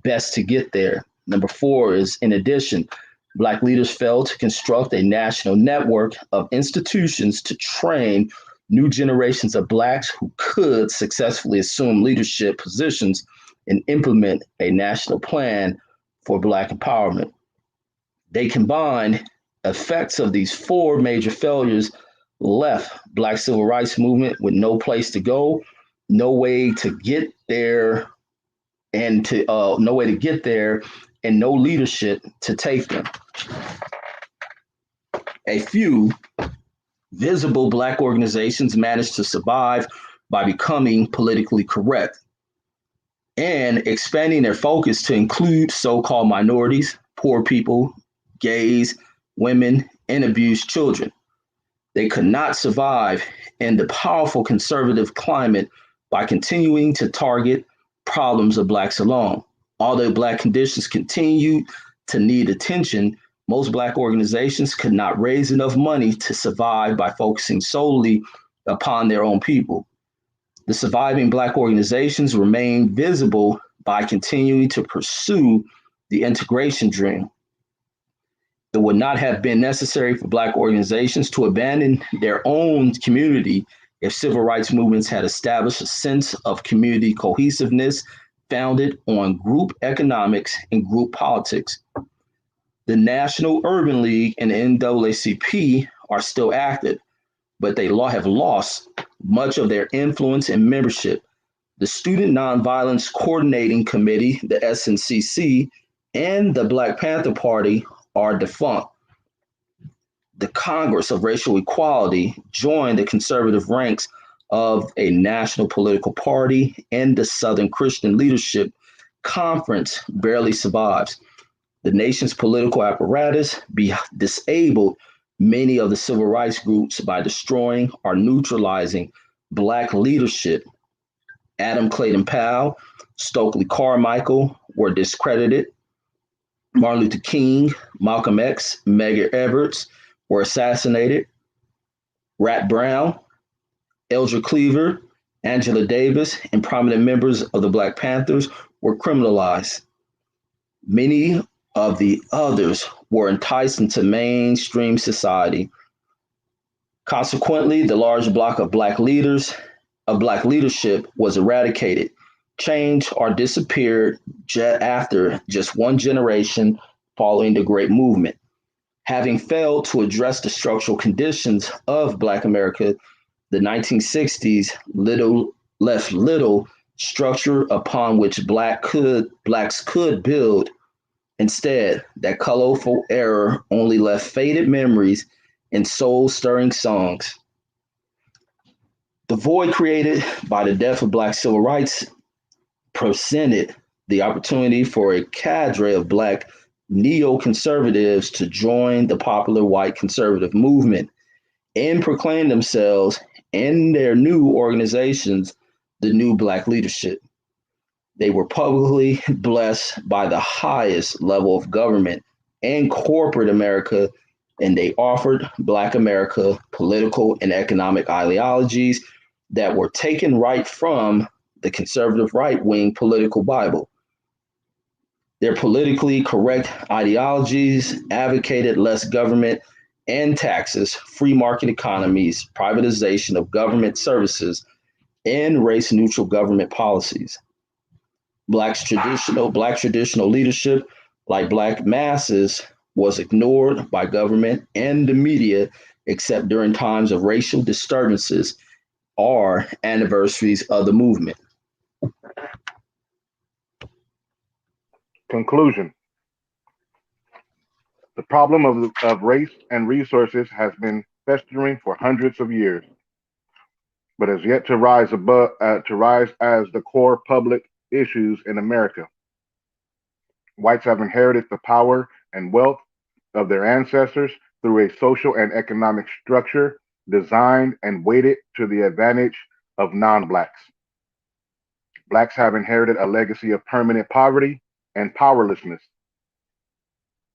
best to get there. Number 4 is, in addition, Black leaders failed to construct a national network of institutions to train new generations of Blacks who could successfully assume leadership positions and implement a national plan for Black empowerment. They combined effects of these 4 major failures left Black civil rights movement with no place to go, no way to get there, and no leadership to take them. A few visible Black organizations managed to survive by becoming politically correct and expanding their focus to include so-called minorities, poor people, gays, women, and abused children. They could not survive in the powerful conservative climate by continuing to target problems of Blacks alone. Although Black conditions continued to need attention, most Black organizations could not raise enough money to survive by focusing solely upon their own people. The surviving Black organizations remained visible by continuing to pursue the integration dream. It would not have been necessary for Black organizations to abandon their own community if civil rights movements had established a sense of community cohesiveness founded on group economics and group politics. The National Urban League and the NAACP are still active, but they have lost much of their influence and membership. The Student Nonviolence Coordinating Committee, the SNCC, and the Black Panther Party are defunct. The Congress of Racial Equality joined the conservative ranks of a national political party, and the Southern Christian Leadership Conference barely survives. The nation's political apparatus disabled many of the civil rights groups by destroying or neutralizing Black leadership. Adam Clayton Powell, Stokely Carmichael were discredited. Martin Luther King, Malcolm X, Medgar Evers were assassinated. Rat Brown, Eldridge Cleaver, Angela Davis, and prominent members of the Black Panthers were criminalized. Many of the others were enticed into mainstream society. Consequently, the large block of Black leadership was eradicated, changed, or disappeared after just one generation following the Great Movement. Having failed to address the structural conditions of Black America, the 1960s left little structure upon which blacks could build. Instead, that colorful era only left faded memories and soul-stirring songs. The void created by the death of Black civil rights presented the opportunity for a cadre of Black neoconservatives to join the popular white conservative movement and proclaim themselves and their new organizations the new Black leadership. They were publicly blessed by the highest level of government and corporate America, and they offered Black America political and economic ideologies that were taken right from the conservative right wing political Bible. Their politically correct ideologies advocated less government and taxes, free market economies, privatization of government services, and race neutral government policies. Black traditional leadership, like Black masses, was ignored by government and the media except during times of racial disturbances or anniversaries of the movement. Conclusion. The problem of race and resources has been festering for hundreds of years, but has yet to rise as the core public issues in America. Whites have inherited the power and wealth of their ancestors through a social and economic structure designed and weighted to the advantage of non-blacks. Blacks have inherited a legacy of permanent poverty and powerlessness.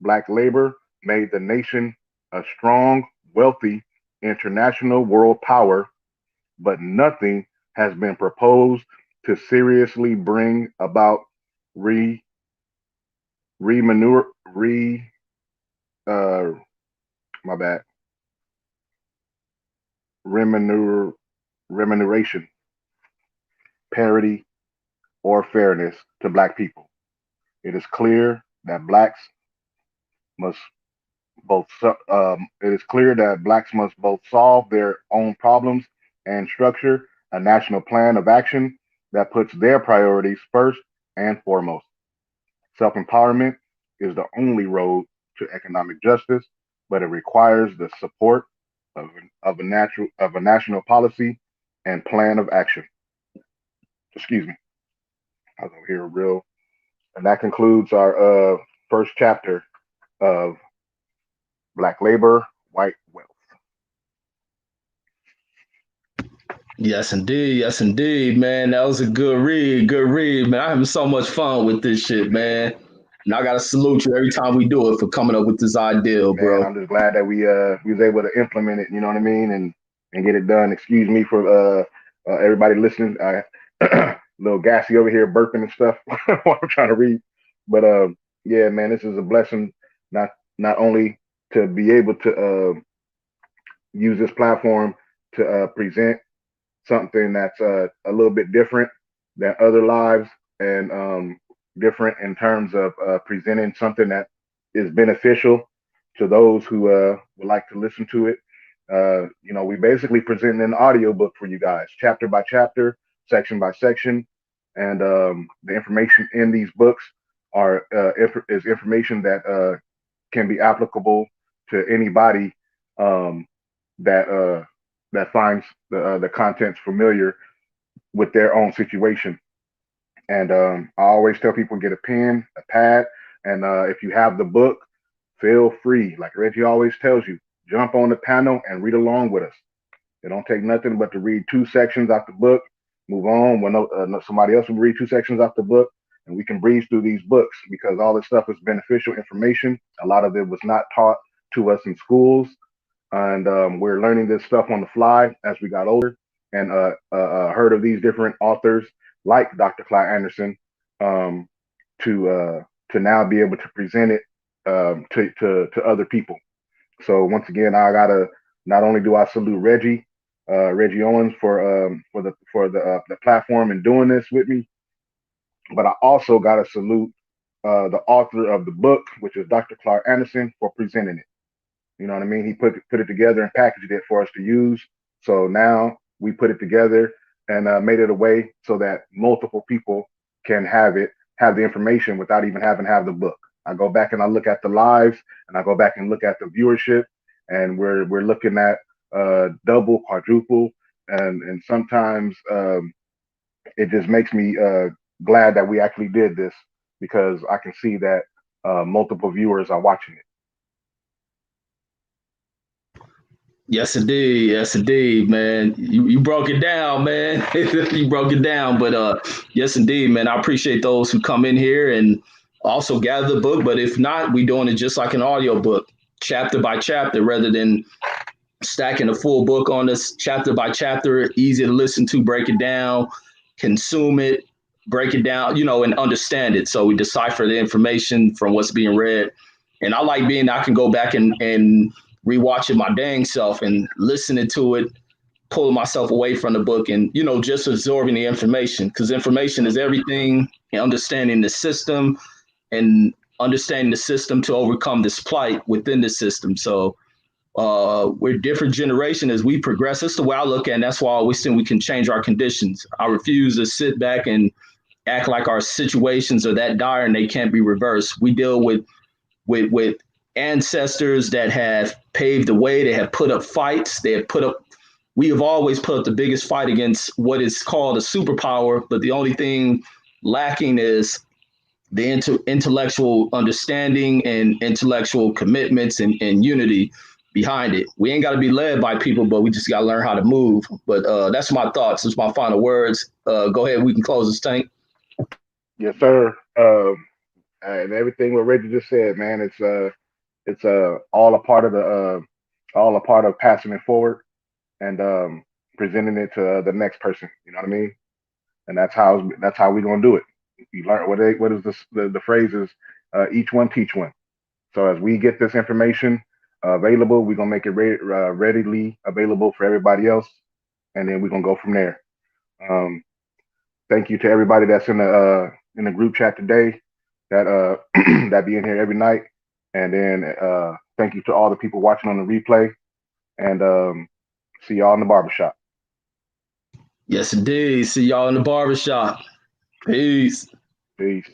Black labor made the nation a strong, wealthy, international world power, but nothing has been proposed to seriously bring about re remanure re uh my bad remanure remuneration, parity, or fairness to Black people. It is clear that blacks must it is clear that blacks must both solve their own problems and structure a national plan of action that puts their priorities first and foremost. Self-empowerment is the only road to economic justice, but it requires the support of a national policy and plan of action. Excuse me, I was over here real. And that concludes our first chapter of Black Labor, White Wealth. Yes, indeed. Yes, indeed, man. That was a good read. Good read, man. I'm having so much fun with this shit, man. And I gotta salute you every time we do it for coming up with this ideal, Man, bro. I'm just glad that we was able to implement it. You know what I mean, and get it done. Excuse me for everybody listening. I a little gassy over here, burping and stuff while I'm trying to read. But yeah, man, this is a blessing. Not not only to be able to use this platform to present something that's a little bit different than other lives and different in terms of presenting something that is beneficial to those who would like to listen to it. We basically present an audio book for you guys, chapter by chapter, section by section, and the information in these books is information that can be applicable to anybody um, that finds the contents familiar with their own situation. And I always tell people get a pen, a pad, and if you have the book, feel free. Like Reggie always tells you, jump on the panel and read along with us. It don't take nothing but to read 2 sections out the book, move on. When somebody else will read 2 sections out the book, and we can breeze through these books because all this stuff is beneficial information. A lot of it was not taught to us in schools, and we're learning this stuff on the fly as we got older, and heard of these different authors like Dr. Claude Anderson, um, to now be able to present it to other people. So once again, I gotta not only do I salute Reggie Owens for the platform and doing this with me, but I also gotta salute the author of the book, which is Dr. Claude Anderson, for presenting it. You know what I mean? He put it together and packaged it for us to use. So now we put it together and made it a way so that multiple people can have the information without even having to have the book. I go back and I look at the lives, and I go back and look at the viewership, and we're looking at double, quadruple, and sometimes it just makes me glad that we actually did this because I can see that multiple viewers are watching it. Yes, indeed. Yes, indeed, man. You broke it down, man. You broke it down. But yes, indeed, man. I appreciate those who come in here and also gather the book. But if not, we doing it just like an audio book, chapter by chapter, rather than stacking a full book on us, chapter by chapter, easy to listen to, break it down, consume it, break it down, and understand it. So we decipher the information from what's being read. And I like being, I can go back and rewatch it my dang self and listening to it, pulling myself away from the book and, just absorbing the information because information is everything and understanding the system and understanding the system to overcome this plight within the system. So we're different generation as we progress. That's the way I look at it. And that's why I always think we can change our conditions. I refuse to sit back and act like our situations are that dire and they can't be reversed. We deal with ancestors that have paved the way. They have put up fights. We have always put up the biggest fight against what is called a superpower. But the only thing lacking is the intellectual understanding and intellectual commitments and unity behind it. We ain't got to be led by people, but we just got to learn how to move. But that's my thoughts. That's my final words. Go ahead. We can close this tank. Yes, sir. And everything what Reggie just said, man, it's all a part of all a part of passing it forward and presenting it to the next person. You know what I mean? And that's how we gonna do it. You learn what is the phrase is each one teach one. So as we get this information available, we're gonna make it readily available for everybody else, and then we're gonna go from there. Um, Thank you to everybody that's in the group chat today that that be in here every night, and then thank you to all the people watching on the replay, and see y'all in the barbershop. Yes, indeed. See y'all in the barbershop. Peace. Peace.